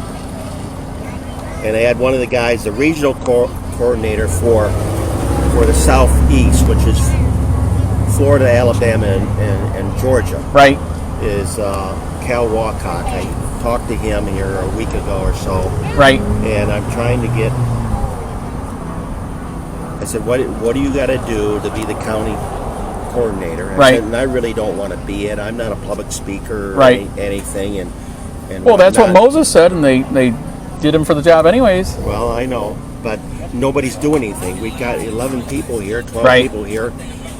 and I had one of the guys, the regional coordinator for the Southeast, which is Florida, Alabama, and Georgia. Right. Is Cal Walcott. I talked to him here a week ago or so. Right. And I'm trying to get. I said, what do you got to do to be the county coordinator? I Right. said, and I really don't want to be it. I'm not a public speaker or Right. anything. And well, that's what whatnot. Moses said, and they did him for the job anyways. Well, I know, but nobody's doing anything. We've got 11 people here, 12 Right. people here,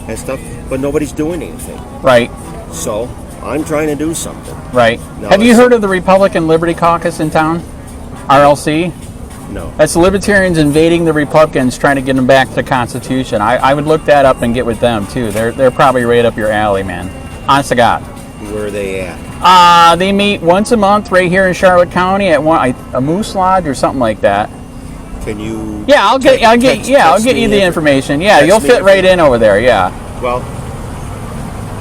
and stuff, but nobody's doing anything. Right. So I'm trying to do something. Right. No, Have you it's- heard of the Republican Liberty Caucus in town? RLC? No. That's the Libertarians invading the Republicans, trying to get them back to the Constitution. I would look that up and get with them too. They're probably right up your alley, man. Honest to God. Where are they at? They meet once a month right here in Charlotte County at a Moose Lodge or something like that. Can you? Yeah, I'll get you the information. Yeah, you'll fit right in over there. Yeah. Well.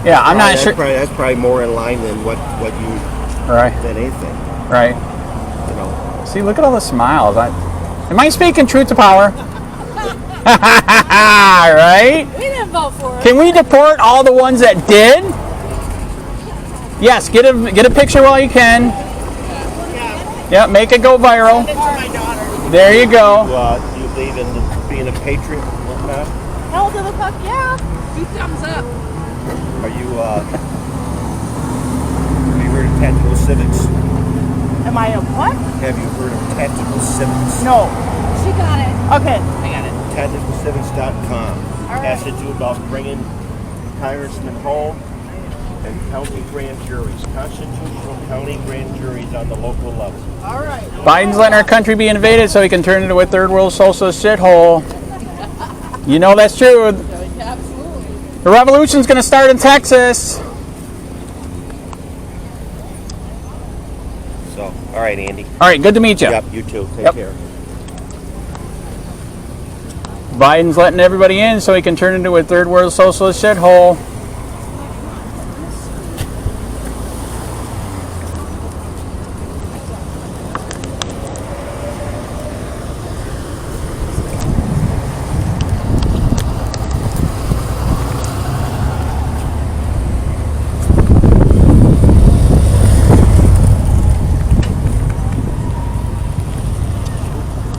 Yeah, I'm not sure. That's probably more in line than what you. Right. Than anything. Right. You know. See, look at all the smiles. Am I speaking truth to power? Right? We didn't vote for it. Can we deport all the ones that did? Yes, get a picture while you can. Yeah, make it go viral. There you go. Do you believe in being a patriot and whatnot? Hell to the fuck yeah. 2 thumbs up. Are you? Have you heard of Tactical Civics? Am I a what? Have you heard of Tactical Civics? No. She got it. Okay. I got it. TacticalCivics.com. right. Has to do about bringing congressmen home and county grand juries, constitutional county grand juries on the local level. All right. Biden's letting our country be invaded so he can turn it into a third world socialist shithole. You know that's true. Absolutely. The revolution's going to start in Texas. So, all right, Andy. All right, good to meet you. Yep, you too. Take Yep. care. Biden's letting everybody in so he can turn into a third world socialist shithole.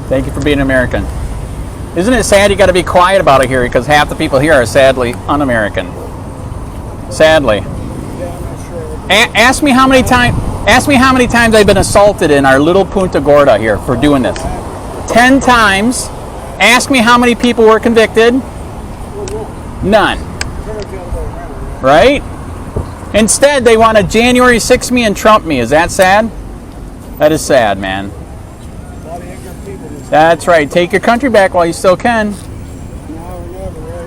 Thank you for being American. Isn't it sad you got to be quiet about it here because half the people here are sadly un-American. Sadly. Ask me how many times I've been assaulted in our little Punta Gorda here for doing this. 10 times. Ask me how many people were convicted. None. Right? Instead, they want to January 6 me and Trump me. Is that sad? That is sad, man. That's right. Take your country back while you still can.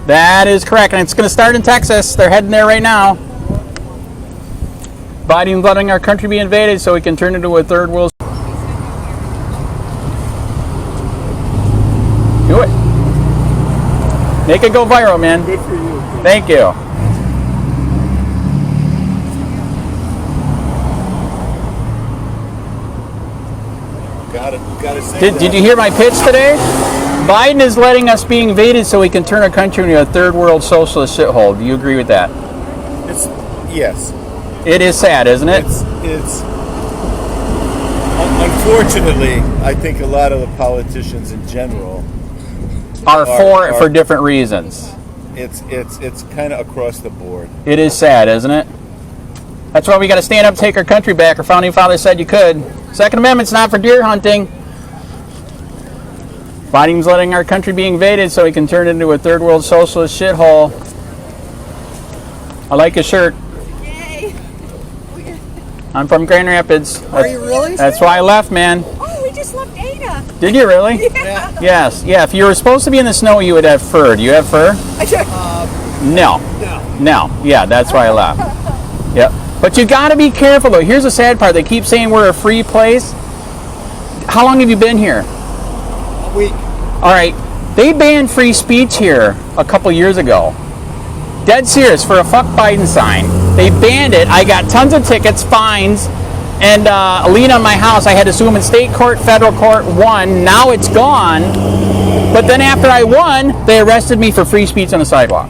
That is correct. And it's going to start in Texas. They're heading there right now. Biden's letting our country be invaded so we can turn into a third world. Do it. Make it go viral, man. Good for you. Thank you. Gotta say Did you hear my pitch today? Biden is letting us be invaded so he can turn our country into a third world socialist shithole. Do you agree with that? Yes. It is sad, isn't it? It's unfortunately, I think a lot of the politicians in general Are for different reasons. It's kind of across the board. It is sad, isn't it? That's why we got to stand up and take our country back. Our founding fathers said you could. Second Amendment's not for deer hunting. Biden's letting our country be invaded so he can turn it into a third world socialist shithole. I like his shirt. Yay. I'm from Grand Rapids. Are you really? That's why I left, man. Oh, we just left Ada. Did you really? Yeah. Yes. Yeah, if you were supposed to be in the snow, you would have fur. Do you have fur? No. No. Yeah, that's why I left. Yep. But you got to be careful, though. Here's the sad part. They keep saying we're a free place. How long have you been here? A week. All right. They banned free speech here a couple years ago. Dead serious, for a fuck Biden sign. They banned it. I got tons of tickets, fines. and a lien on my house. I had to sue them in state court, federal court, won. Now it's gone. But then after I won, they arrested me for free speech on the sidewalk.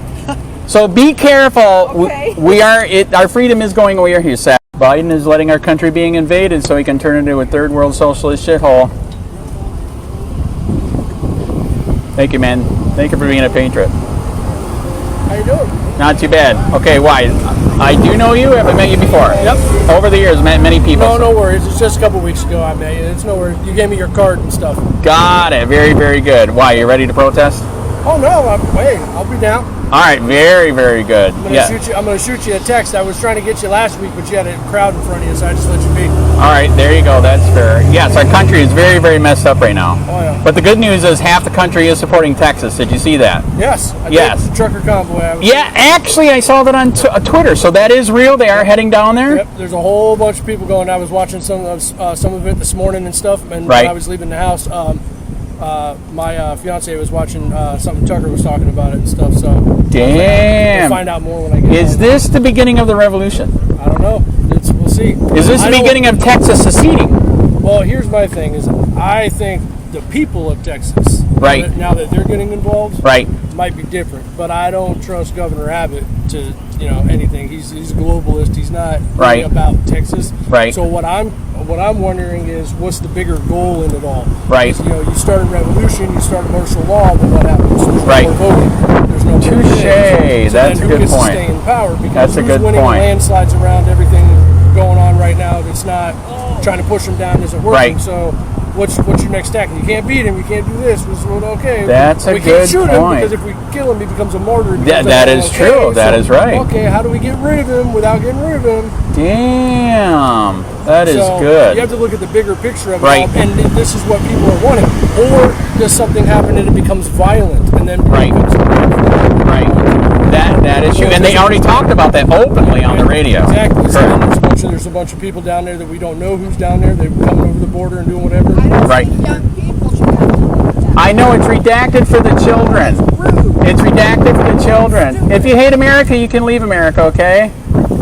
So be careful. Okay. Our freedom is going away here, Seth. Biden is letting our country being invaded so he can turn it into a third world socialist shithole. Thank you, man. Thank you for being a patriot. How you doing? Not too bad. Okay, why? I do know you. Have I met you before? Yep. Over the years, met many people. No worries. It's just a couple weeks ago I met you. It's no worries. You gave me your card and stuff. Got it. Very, very good. Why? You ready to protest? Oh no, I'll be down. All right. Very, very good. I'm gonna shoot you a text. I was trying to get you last week, but you had a crowd in front of you, so I just let you be. All right. There you go. That's fair. Yes, our country is very, very messed up right now. Oh yeah. But the good news is half the country is supporting Texas. Did you see that? Yes. I Yes. did. Trucker convoy. Yeah. Actually, I saw that on Twitter. So that is real. They are heading down there. Yep. There's a whole bunch of people going. I was watching some of it this morning and stuff, and Right. when I was leaving the house, my fiance was watching something Tucker was talking about it and stuff. So Damn. we'll find out more when I get Is home. this the beginning of the revolution? I don't know. We'll see. Is this the beginning of Texas seceding? Well, here's my thing: is I think the people of Texas, Right. now that they're getting involved, Right. might be different. But I don't trust Governor Abbott to anything. He's a globalist. He's not really Right. about Texas. Right. So what I'm wondering is what's the bigger goal in it all? Right. Because, you start a revolution, you start a martial law, but what happens? There's Right. no more voting. There's no more Touche. things. So That's then a who good gets point. to stay in power? Because That's a who's good winning point. landslides around everything going on right now that's not trying to push them down isn't working. Right. So what's your next tactic? You can't beat him. You can't do this. Well, okay. That's a we good can't shoot him point. because if we kill him, he becomes a martyr. He becomes That a- is okay, true. That is right. Okay, how do we get rid of him without getting rid of him? Damn. That is So good. you have to look at the bigger picture of Right. it all, and this is what people are wanting. Or does something happen and it becomes violent, and then Right. becomes Right. That is true. And they already talked about that openly on the radio. Exactly. So then Correct. there's a bunch of people down there that we don't know who's down there. They're coming over the border and doing whatever. Right. Young people should have to know that. I know it's redacted for the children. It's redacted for the children. If you hate America, you can leave America, okay?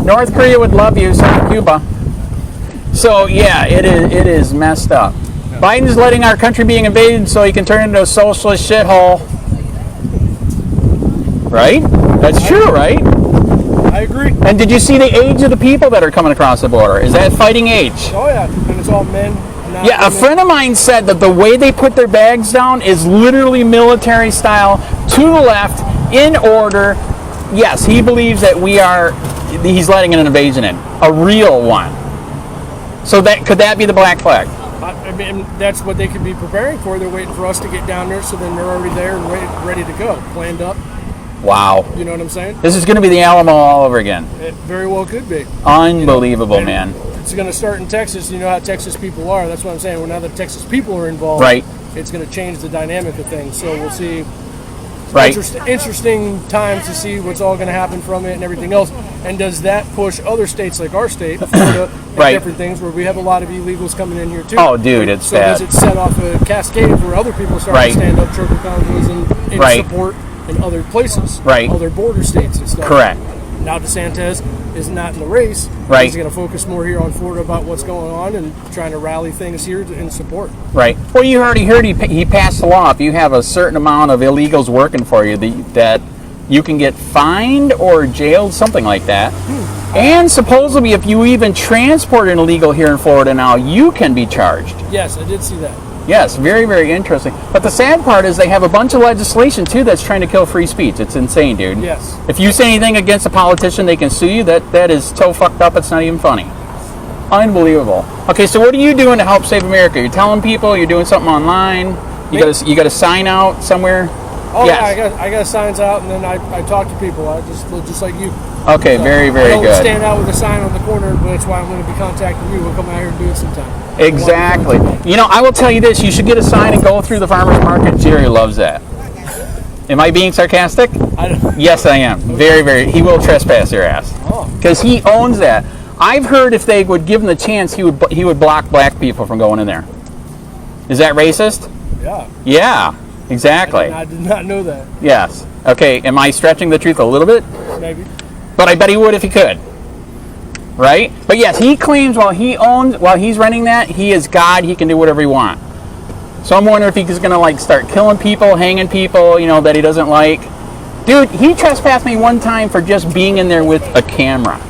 North Korea would love you, so would Cuba. So yeah, it is messed up. Biden's letting our country being invaded so he can turn it into a socialist shithole. Right? That's true, right? I agree. And did you see the age of the people that are coming across the border? Is that fighting age? Oh yeah, and it's all men. Not Yeah, a women. friend of mine said that the way they put their bags down is literally military style, to the left, in order. Yes, he believes that he's letting an invasion in, a real one. So could that be the black flag? I mean, that's what they could be preparing for. They're waiting for us to get down there, so then they're already there and ready to go, planned up. Wow. You know what I'm saying? This is going to be the Alamo all over again. It very well could be. Unbelievable, And man. It's going to start in Texas. You know how Texas people are. That's what I'm saying. Well, now that Texas people are involved, Right. it's going to change the dynamic of things. So we'll see. Right. Interesting times to see what's all going to happen from it and everything else. And does that push other states like our state, Florida, and Right. different things where we have a lot of illegals coming in here too? Oh, dude, it's so bad. does it set off a cascade where other people start Right. to stand up, trucker convoys, and Right. support in other places, Right. other border states and stuff? Correct. Now DeSantis is not in the race. Right. He's going to focus more here on Florida about what's going on and trying to rally things here in support. Right. Well, you already heard he passed a law. If you have a certain amount of illegals working for you, that you can get fined or jailed, something like that. And supposedly, if you even transport an illegal here in Florida now, you can be charged. Yes, I did see that. Yes, very, very interesting. But the sad part is they have a bunch of legislation, too, that's trying to kill free speech. It's insane, dude. Yes. If you say anything against a politician, they can sue you. That is so fucked up, it's not even funny. Unbelievable. Okay, so what are you doing to help save America? You're telling people, you're doing something online, you got a sign out somewhere? Oh Yes. yeah, I got signs out, and then I talk to people. I just like you. Okay, So very, I very don't good. stand out with a sign on the corner, but that's why I'm going to be contacting you. We'll come out here and do it sometime. Exactly. You know, I will tell you this. You should get a sign and go through the farmer's market. Jerry loves that. Am I being sarcastic? I don't, Yes, I am. Very, very. He will trespass your ass. Oh. Because he owns that. I've heard if they would give him the chance, he would block black people from going in there. Is that racist? yeah. Yeah, exactly. I did not know that. Yes. Okay, am I stretching the truth a little bit? Maybe. But I bet he would if he could. right? But yes, he claims while he's running that, he is God. He can do whatever he wants. So I'm wondering if he's going to like start killing people, hanging people, you know, that he doesn't like. Dude, he trespassed me one time for just being in there with a camera.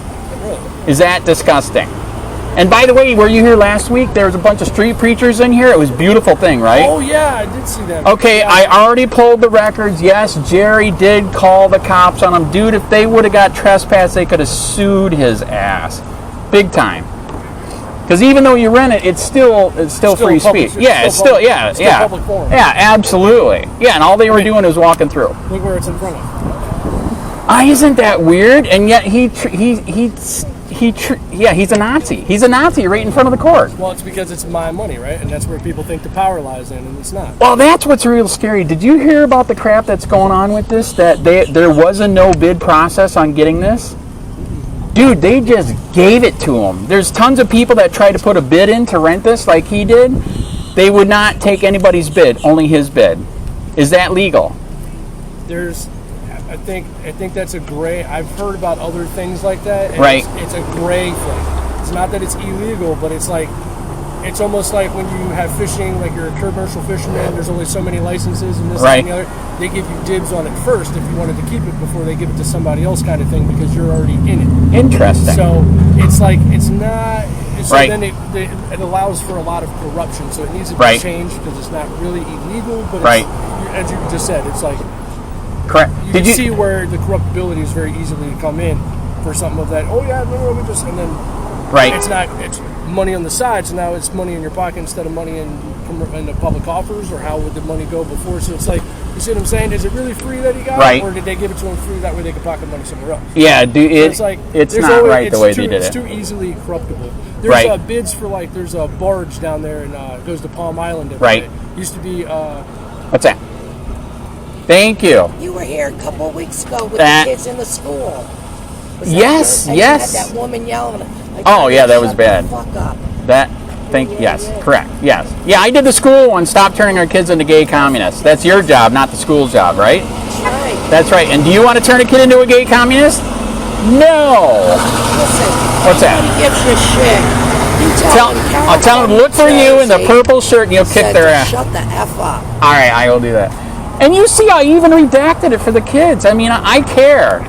Is that disgusting? And by the way, were you here last week? There was a bunch of street preachers in here. It was a beautiful thing, right? Oh, yeah, I did see that. Okay, yeah. I already pulled the records. Yes, Jerry did call the cops on him. Dude, if they would have got trespassed, they could have sued his ass. Big time. Because even though you rent it, it's still free speech. Yeah, it's still public forum. Yeah, absolutely. Yeah, and all they were doing was walking through. Look where it's in front of. Isn't that weird? And yet he's a Nazi. He's a Nazi right in front of the court. Well, it's because it's my money, right? And that's where people think the power lies in, and it's not. Well, that's what's real scary. Did you hear about the crap that's going on with this? That there was a no bid process on getting this? Dude, they just gave it to him. There's tons of people that tried to put a bid in to rent this like he did. They would not take anybody's bid, only his bid. Is that legal? I think that's a gray. I've heard about other things like that. And right. It's a gray thing. It's not that it's illegal, but it's like, it's almost like when you have fishing, like you're a commercial fisherman, there's only so many licenses and this right. and the other. They give you dibs on it first if you wanted to keep it before they give it to somebody else kind of thing because you're already in it. Interesting. So it's like, it's not, so right. then it allows for a lot of corruption. So it needs to be right. changed because it's not really illegal, but right. as you just said, it's like, correct. You can see where the corruptibility is very easily to come in for something of that. Oh yeah, no, we just and then right. It's not. It's money on the side, so now it's money in your pocket instead of money in the public offers. Or how would the money go before? So it's like, you see what I'm saying? Is it really free that he got, right. or did they give it to him free that way they could pocket money somewhere else? Yeah, dude, it's like it's not right the way they did it. It's too easily corruptible. There's right. Bids for like there's a barge down there and it goes to Palm Island. Right. Used to be. What's that? Thank you. You were here a couple of weeks ago with the kids in the school. Yes, yes. You had that woman yelling. Oh yeah, that was bad. The fuck up. Yes, correct. Yes, yeah. I did the school one. Stop turning our kids into gay communists. That's your job, not the school's job, right? That's right. That's right. And do you want to turn a kid into a gay communist? No. Listen. What's that? Gives a shit. I'll tell them to look for you in the purple shirt, and you'll kick their ass. Shut the F up. All right, I will do that. And you see, I even redacted it for the kids. I mean, I care.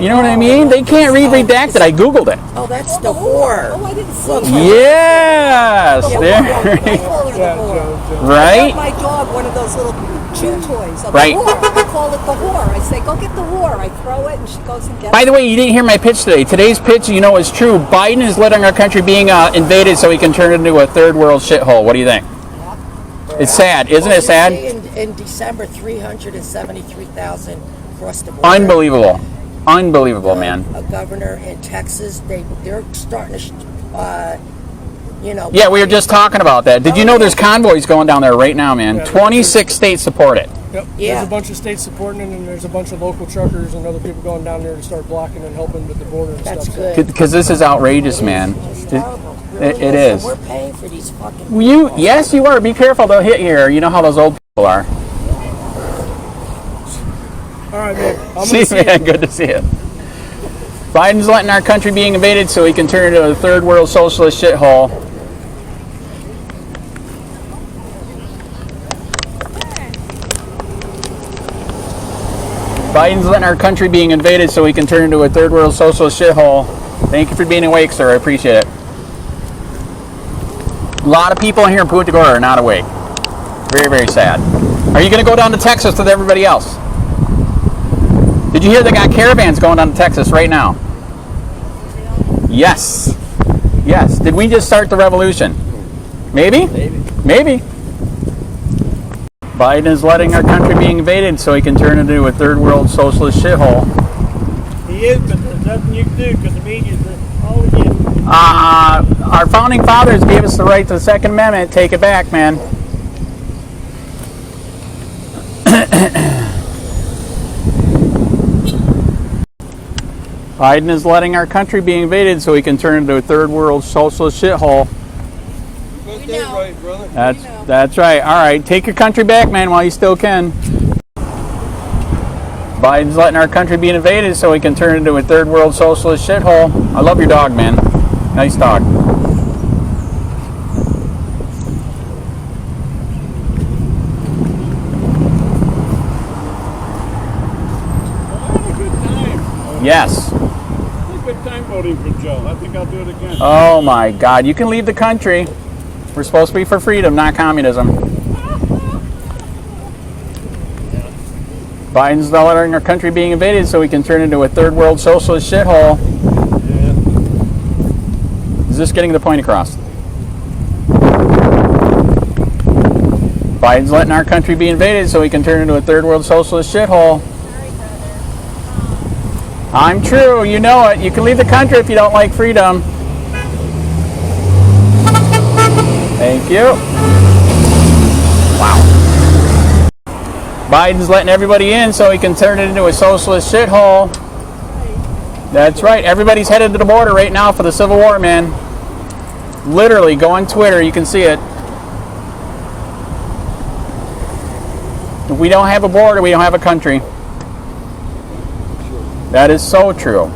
You know what I mean? They can't read redacted. I Googled it. Oh, that's the whore. Oh, I didn't see Look, yes. There. I call her the whore. Right? I got my dog one of those little chew toys of right. the whore. I call it the whore. I say, go get the whore. I throw it and she goes and gets it. By the way, you didn't hear my pitch today. Today's pitch, you know, is true. Biden is letting our country being invaded so he can turn it into a third world shithole. What do you think? It's sad, isn't it sad? In December, 373,000 crossed the border. Unbelievable. Unbelievable, man. A governor in Texas, they're starting to, Yeah, we were just talking about that. Did you know there's convoys going down there right now, man? 26 states support it. Yep. Yeah. There's a bunch of states supporting it, and there's a bunch of local truckers and other people going down there to start blocking and helping with the border and That's stuff. good. Because this is outrageous, man. It is. We're paying for these fucking Yes, you are. Be careful. They'll hit you. You know how those old people are. All right, man. See you, man. Good to see you. Biden's letting our country being invaded so he can turn it into a third world socialist shithole. Biden's letting our country being invaded so he can turn into a third world socialist shithole. Thank you for being awake, sir. I appreciate it. A lot of people in here in Punta Gorda are not awake. Very, very sad. Are you going to go down to Texas with everybody else? Did you hear they got caravans going down to Texas right now? Yes. Yes. Did we just start the revolution? Maybe? Maybe. Biden is letting our country be invaded so he can turn it into a third world socialist shithole. He is, but there's nothing you can do because the media's all against him. Our founding fathers gave us the right to the Second Amendment. Take it back, man. Biden is letting our country be invaded so he can turn it into a third world socialist shithole. Right, brother. That's right. All right, take your country back, man, while you still can. Biden's letting our country be invaded so he can turn it into a third world socialist shithole. I love your dog, man. Nice dog. Yes. Good time voting for Joe. I think I'll do it again. Oh my God. You can leave the country. We're supposed to be for freedom, not communism. Biden's not letting our country being invaded so we can turn into a third world socialist shithole. Yeah. Is this getting the point across? Biden's letting our country be invaded so we can turn into a third world socialist shithole. I'm true, you know it. You can leave the country if you don't like freedom. Thank you. Wow. Biden's letting everybody in so he can turn it into a socialist shithole. That's right. Everybody's headed to the border right now for the Civil War, man. Literally, go on Twitter. You can see it. If we don't have a border, we don't have a country. That is so true.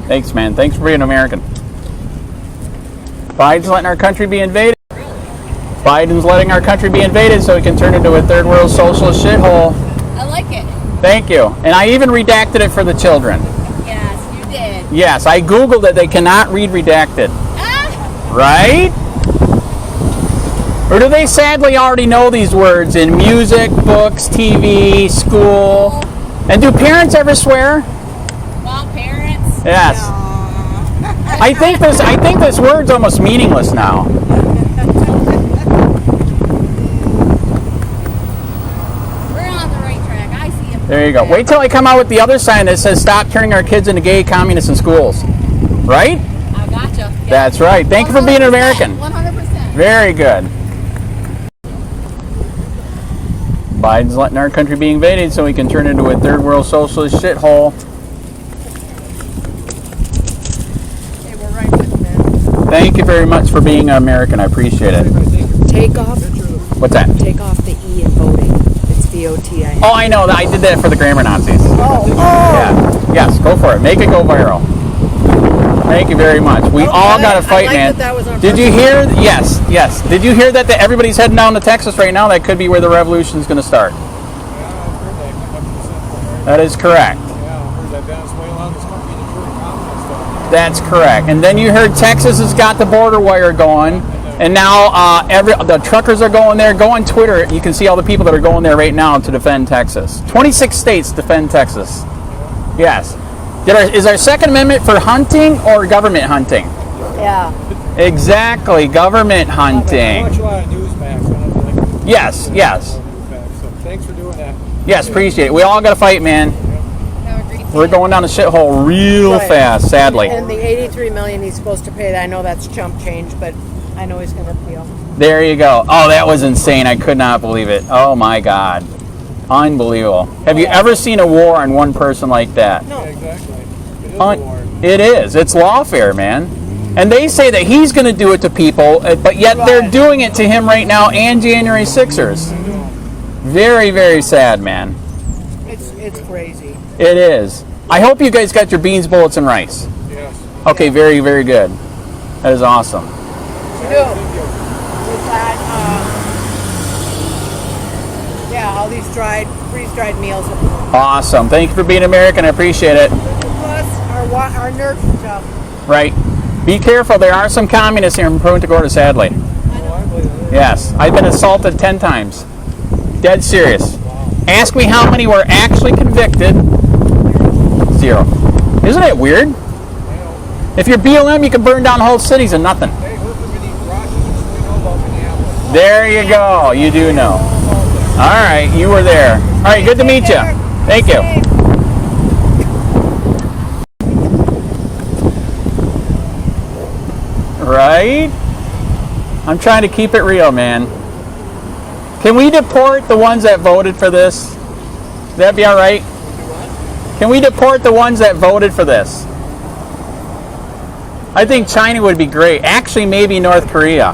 Thanks, man. Thanks for being American. Biden's letting our country be invaded. Biden's letting our country be invaded so we can turn into a third world socialist shithole. I like it. Thank you. And I even redacted it for the children. Yes, you did. Yes, I Googled it. They cannot read redacted. Ah! Right? Or do they sadly already know these words in music, books, TV, school? And do parents ever swear? Well, parents. Yes. I think this word's almost meaningless now. There you go. Wait till I come out with the other sign that says stop turning our kids into gay communists in schools. Right? I gotcha. Yeah. That's right. Thank you for being an American. 100%. Very good. Biden's letting our country be invaded so we can turn into a third world socialist shithole. Hey, we're right with them. Thank you very much for being an American. I appreciate it. Take off. What's that? Take off the E in voting. It's VOTI. Oh, I know. I did that for the grammar Nazis. Oh. Yeah. Yes, go for it. Make it go viral. Thank you very much. We all got to fight, man. Did you hear? Yes, yes. Did you hear that everybody's heading down to Texas right now? That could be where the revolution is going to start. That is correct. That's correct. And then you heard Texas has got the border wire going. And now the truckers are going there. Go on Twitter. You can see all the people that are going there right now to defend Texas. 26 states defend Texas. Yes. Is our Second Amendment for hunting or government hunting? Yeah. Exactly. Government hunting. I watch a lot of Newsmax. Yes, yes. So thanks for doing that. Yes, appreciate it. We all got to fight, man. We're going down a shithole real fast, sadly. And the $83 million he's supposed to pay, I know that's chump change, but I know he's going to appeal. There you go. Oh, that was insane. I could not believe it. Oh, my God. Unbelievable. Have you ever seen a war on one person like that? No. Yeah, exactly. It is a war. It is. It's lawfare, man. And they say that he's going to do it to people, but yet they're doing it to him right now and January 6ers. Very, very sad, man. It's crazy. It is. I hope you guys got your beans, bullets, and rice. Yes. Okay, very, very good. That is awesome. All these freeze-dried meals. Awesome. Thank you for being American. I appreciate it. Plus our nerve stuff. Right. Be careful. There are some communists here in Punta Gorda, sadly. Yes. I've been assaulted 10 times. Dead serious. Ask me how many were actually convicted. 0. Isn't it weird? If you're BLM, you can burn down whole cities and nothing. There you go. You do know. All right. You were there. All right. Good to meet you. Thank you. Right? I'm trying to keep it real, man. Can we deport the ones that voted for this? That'd be all right? Can we deport the ones that voted for this? I think China would be great. Actually, maybe North Korea.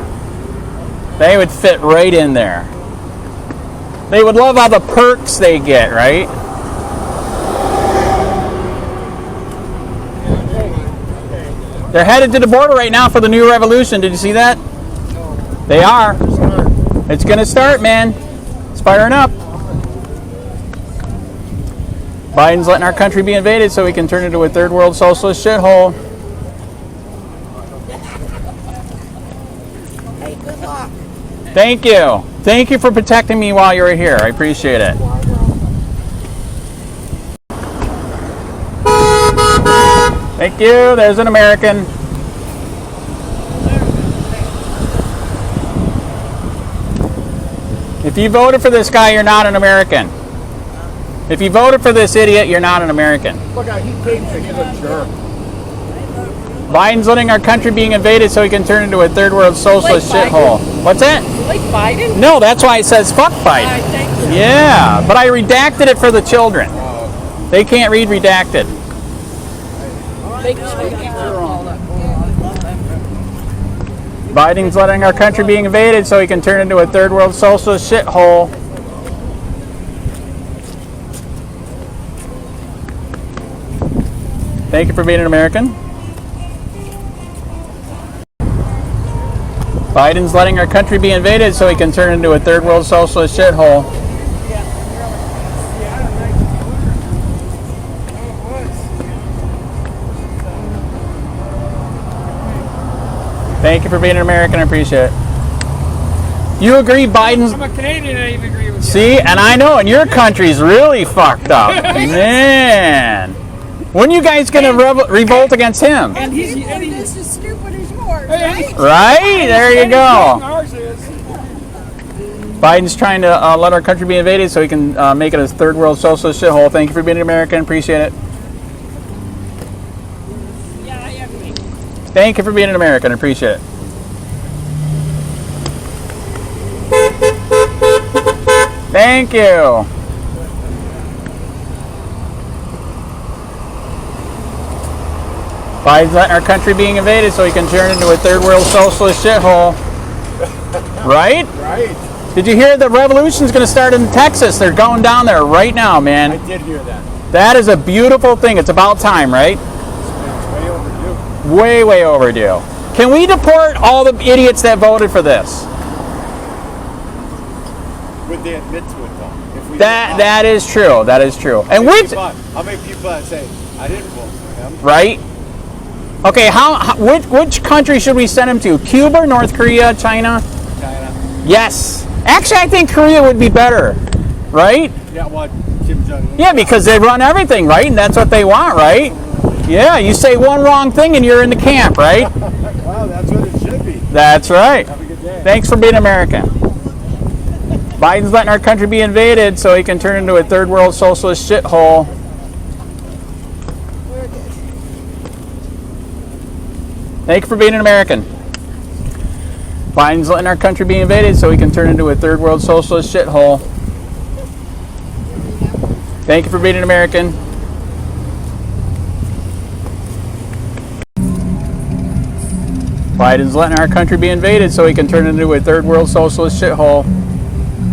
They would fit right in there. They would love all the perks they get, right? They're headed to the border right now for the new revolution. Did you see that? They are. It's going to start, man. It's firing up. Biden's letting our country be invaded so we can turn it into a third world socialist shithole. Hey, good luck. Thank you. Thank you for protecting me while you were here. I appreciate it. Thank you. There's an American. If you voted for this guy, you're not an American. If you voted for this idiot, you're not an American. Look out, he paid for him, a jerk. Biden's letting our country being invaded so he can turn into a third world socialist shithole. What's that? Like Biden? No, that's why it says fuck Biden. Thank you. Yeah, but I redacted it for the children. They can't read redacted. Biden's letting our country being invaded so he can turn into a third world socialist shithole. Thank you for being an American. Biden's letting our country be invaded so he can turn into a third world socialist shithole. Thank you for being an American. I appreciate it. You agree Biden's... I'm a Canadian, I even agree with you. See, and I know, and your country's really fucked up. Man. When are you guys going to revolt against him? And he's just as stupid as yours, right? Right? There you go. Ours is. Biden's trying to let our country be invaded so he can make it a third world socialist shithole. Thank you for being an American. Appreciate it. Yeah, I agree. Thank you for being an American. Appreciate it. Thank you. Biden's letting our country being invaded so he can turn into a third world socialist shithole. Right? Right. Did you hear the revolution's going to start in Texas? They're going down there right now, man. I did hear that. That is a beautiful thing. It's about time, right? It's way overdue. Way, way overdue. Can we deport all the idiots that voted for this? Would they admit to it though? If we That is true. That is true. And which, how many people say I didn't vote for him? right? Okay, which country should we send him to? Cuba, North Korea, China? China. Yes. Actually, I think Korea would be better, right? Yeah, what? Kim Jong-un? Yeah, because they run everything, right? And that's what they want, right? Yeah, you say one wrong thing and you're in the camp, right? Well, that's what it should be. That's right. Have a good day. Thanks for being American. Biden's letting our country be invaded so he can turn into a third world socialist shithole. Thank you for being an American. Biden's letting our country be invaded so he can turn into a third world socialist shithole. Thank you for being an American. Biden's letting our country be invaded so he can turn into a third world socialist shithole.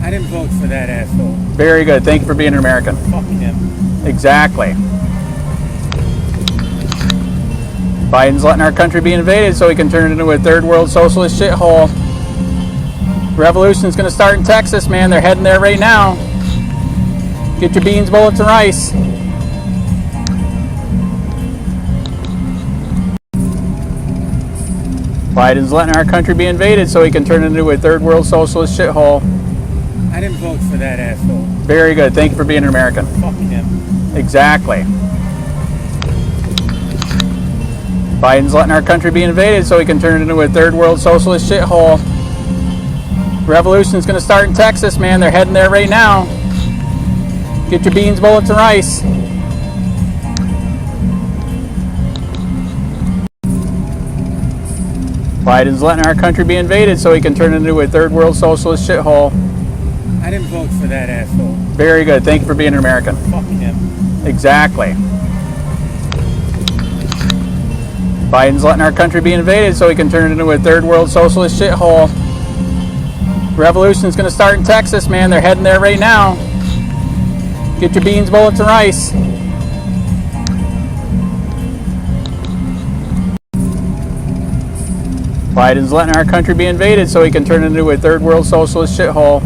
I didn't vote for that asshole. Very good. Thank you for being an American. Fuck him. Exactly. Biden's letting our country be invaded so he can turn it into a third world socialist shithole. Revolution's going to start in Texas, man. They're heading there right now. Get your beans, bullets, and rice. Biden's letting our country be invaded so he can turn it into a third world socialist shithole. I didn't vote for that asshole. Very good. Thank you for being an American. Fuck him. Exactly. Biden's letting our country be invaded so he can turn it into a third world socialist shithole. Revolution's going to start in Texas, man. They're heading there right now. Get your beans, bullets, and rice. Biden's letting our country be invaded so he can turn it into a third world socialist shithole. I didn't vote for that asshole. Very good. Thank you for being an American. Fuck him. Exactly. Biden's letting our country be invaded so he can turn it into a third world socialist shithole. Revolution's going to start in Texas, man. They're heading there right now. Get your beans, bullets, and rice. Biden's letting our country be invaded so he can turn it into a third world socialist shithole.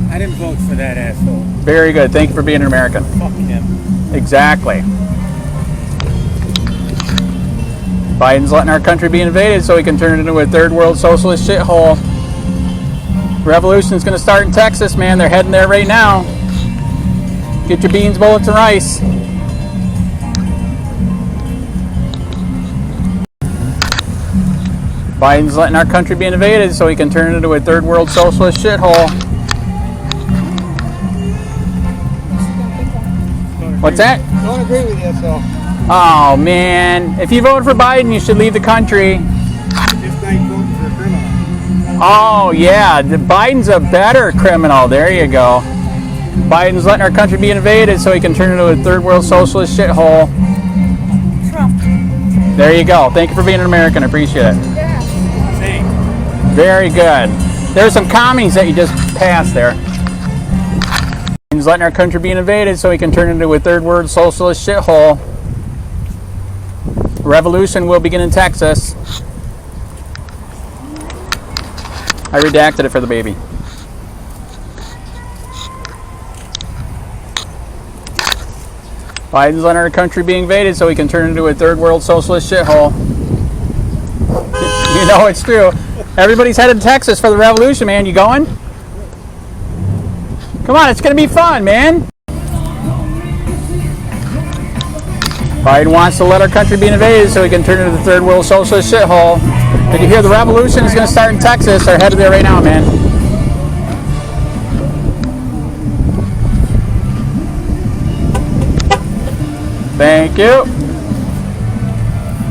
I didn't vote for that asshole. Very good. Thank you for being an American. Fuck him. Exactly. Biden's letting our country be invaded so he can turn it into a third world socialist shithole. Revolution's going to start in Texas, man. They're heading there right now. Get your beans, bullets, and rice. Biden's letting our country be invaded so he can turn it into a third world socialist shithole. What's that? Don't agree with you, so. Oh, man. If you vote for Biden, you should leave the country. Just ain't voting for a criminal. Oh, yeah. Biden's a better criminal. There you go. Biden's letting our country be invaded so he can turn it into a third world socialist shithole. Trump. There you go. Thank you for being an American. I appreciate it. Yeah. Very good. There's some commies that you just passed there. He's letting our country be invaded so he can turn it into a third world socialist shithole. Revolution will begin in Texas. I redacted it for the baby. Biden's letting our country be invaded so he can turn it into a third world socialist shithole. You know it's true. Everybody's headed to Texas for the revolution, man. You going? Come on, it's going to be fun, man. Biden wants to let our country be invaded so he can turn it into the third world socialist shithole. Did you hear the revolution is going to start in Texas? They're headed there right now, man. Thank you.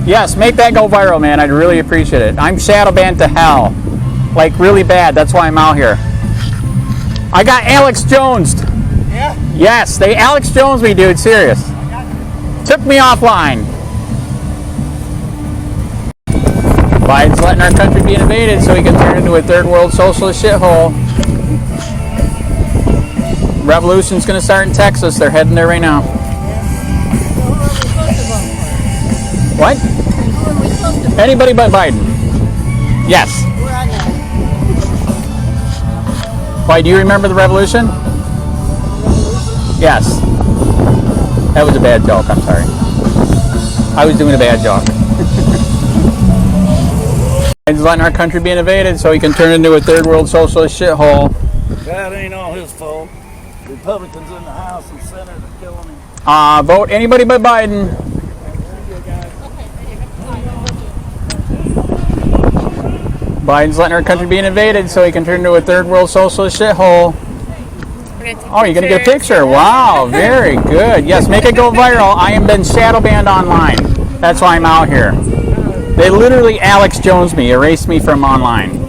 Yes, make that go viral, man. I'd really appreciate it. I'm shadow banned to hell. Like, really bad. That's why I'm out here. I got Alex Jones'd. Yeah? Yes, they Alex Jones me, dude. Serious. Took me offline. Biden's letting our country be invaded so he can turn it into a third world socialist shithole. Revolution's going to start in Texas. They're heading there right now. What? Anybody but Biden. Yes. Why, do you remember the revolution? Yes. That was a bad joke, I'm sorry. I was doing a bad joke. He's letting our country be invaded so he can turn it into a third world socialist shithole. That ain't all his fault. Republicans in the House and Senate are killing him. Vote anybody but Biden. Biden's letting our country be invaded so he can turn into a third world socialist shithole. Oh, you're going to get a picture. Wow, very good. Yes, make it go viral. I am been shadow banned online. That's why I'm out here. They literally Alex Jones me, erased me from online.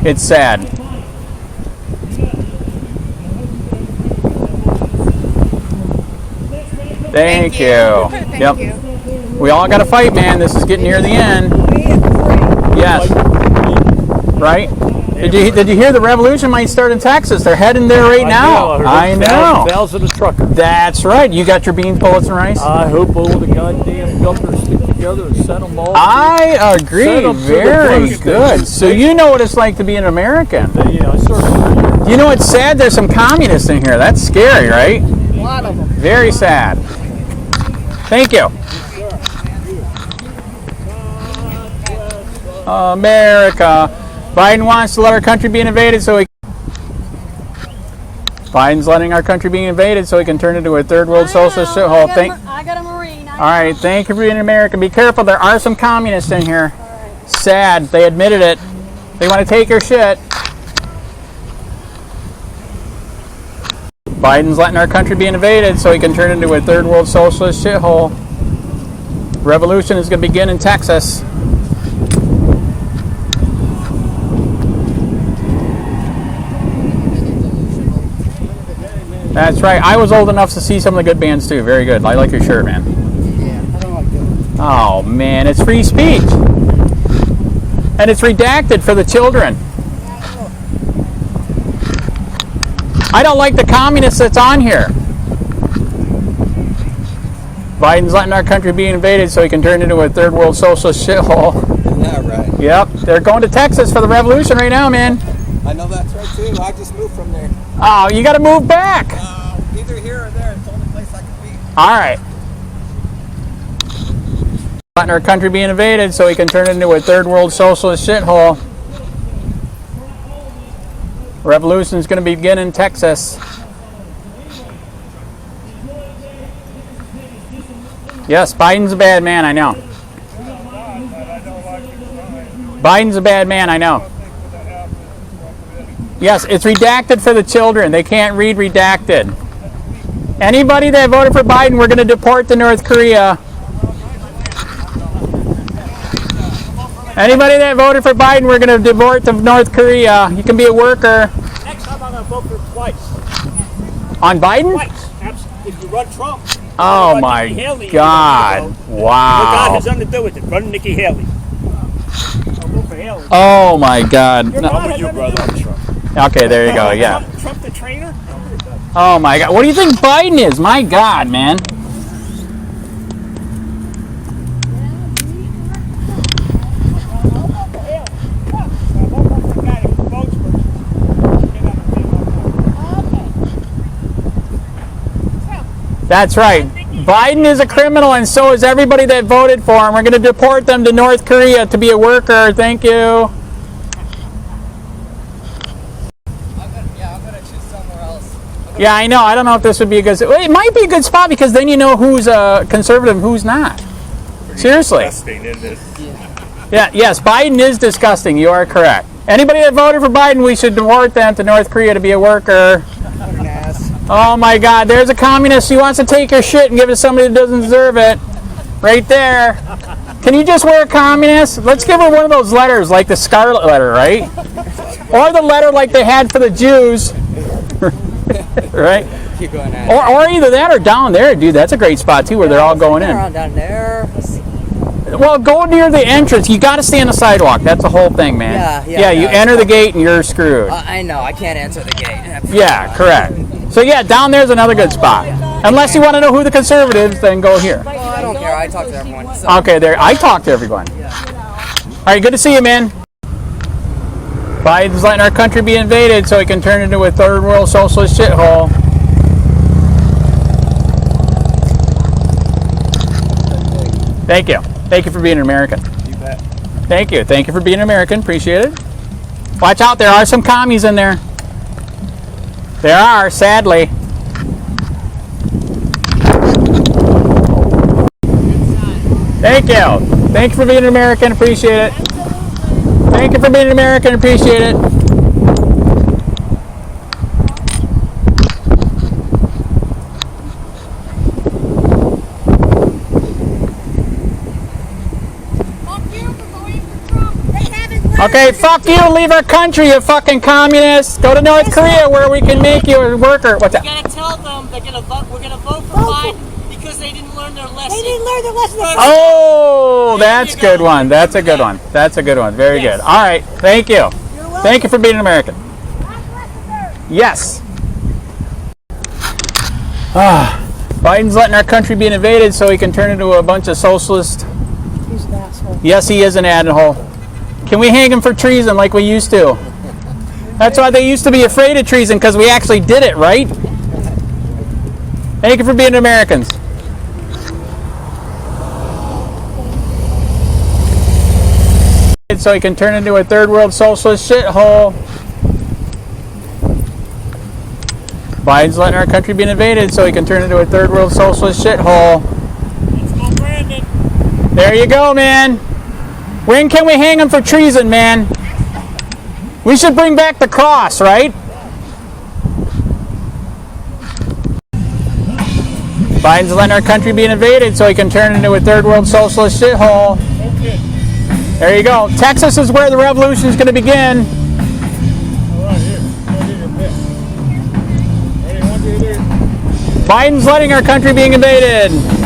It's sad. Thank you. Yep. We all got to fight, man. This is getting near the end. Yes. Right? Did you hear the revolution might start in Texas? They're heading there right now. I know. Thousands of truckers. That's right. You got your beans, bullets, and rice? I hope all the goddamn governors stick together and send them all. I agree. Very good. So you know what it's like to be an American. Yeah, I certainly do. You know what's sad? There's some communists in here. That's scary, right? A lot of them. Very sad. Thank you. America. Biden wants to let our country be invaded so he... Biden's letting our country be invaded so he can turn it into a third world socialist shithole. I got a Marine. All right, thank you for being American. Be careful, there are some communists in here. Sad, they admitted it. They want to take your shit. Biden's letting our country be invaded so he can turn it into a third world socialist shithole. Revolution is going to begin in Texas. That's right. I was old enough to see some of the good bands too. Very good. I like your shirt, man. Yeah, I don't like that. Oh man, it's free speech. And it's redacted for the children. I don't like the communists that's on here. Biden's letting our country be invaded so he can turn into a third world socialist shithole. Isn't that right? Yep, they're going to Texas for the revolution right now, man. I know that's right too. I just moved from there. Oh, you got to move back. Either here or there. It's the only place I can be. All right. Letting our country be invaded so he can turn into a third world socialist shithole. Revolution's going to begin in Texas. Yes, Biden's a bad man, I know. Biden's a bad man, I know. Yes, it's redacted for the children. They can't read redacted. Anybody that voted for Biden, we're going to deport to North Korea. Anybody that voted for Biden, we're going to deport to North Korea. You can be a worker. Next time I'm going to vote for him twice. On Biden? Twice. If you run Trump. Oh my God. Wow. What God has nothing to do with it. Run Nikki Haley. I'll vote for Haley. Oh my God. I'm with you, brother. I'm Trump. Okay, there you go. Yeah. Trump the trainer? Oh my God. What do you think Biden is? My God, man. That's right. Biden is a criminal, and so is everybody that voted for him. We're going to deport them to North Korea to be a worker. Thank you. I'm gonna choose somewhere else. Yeah, I know. I don't know if this would be a good. It might be a good spot because then you know who's conservative and who's not. Seriously. Disgusting, isn't it? Yeah. Yes, Biden is disgusting. You are correct. Anybody that voted for Biden, we should deport them to North Korea to be a worker. Oh my God, there's a communist. He wants to take your shit and give it to somebody that doesn't deserve it. Right there. Can you just wear a communist? Let's give her one of those letters, like the Scarlet Letter, right? Or the letter like they had for the Jews. Right? Keep going at Or either that or down there, dude. That's a great spot too, where they're all going in. Around down there. Well, go near the entrance. You got to stay on the sidewalk. That's the whole thing, man. Yeah, you enter the gate and you're screwed. I know. I can't answer the gate. Yeah, correct. So yeah, down there's another good spot. Unless you want to know who the conservatives, then go here. Well, I don't care. I talk to everyone. So. Okay, there. I talk to everyone. All right, good to see you, man. Biden's letting our country be invaded so he can turn into a third world socialist shithole. Thank you. Thank you for being an American. You bet. Thank you. Thank you for being an American. Appreciate it. Watch out, there are some commies in there. There are, sadly. Thank you. Thank you for being an American. Appreciate it. Thank you for being an American. Appreciate it. Okay, fuck you. Leave our country, you fucking communists. Go to North Korea where we can make you a worker. What's that? You gotta tell them we're gonna vote for Biden because they didn't learn their lesson. They didn't learn their lesson. Oh, that's a good one. That's a good one. That's a good one. Very good. All right. Thank you. Thank you for being an American. Yes. Biden's letting our country be invaded so he can turn into a bunch of socialists. He's an asshole. Yes, he is an asshole. Can we hang him for treason like we used to? That's why they used to be afraid of treason, because we actually did it, right? Thank you for being Americans. So he can turn into a third world socialist shithole. Biden's letting our country be invaded so he can turn into a third world socialist shithole. Let's go, Brandon. There you go, man. When can we hang him for treason, man? We should bring back the cross, right? Biden's letting our country be invaded so he can turn into a third world socialist shithole. There you go. Texas is where the revolution is going to begin. Right here. Right here. Ready, 1, 2, 3. Biden's letting our country being invaded.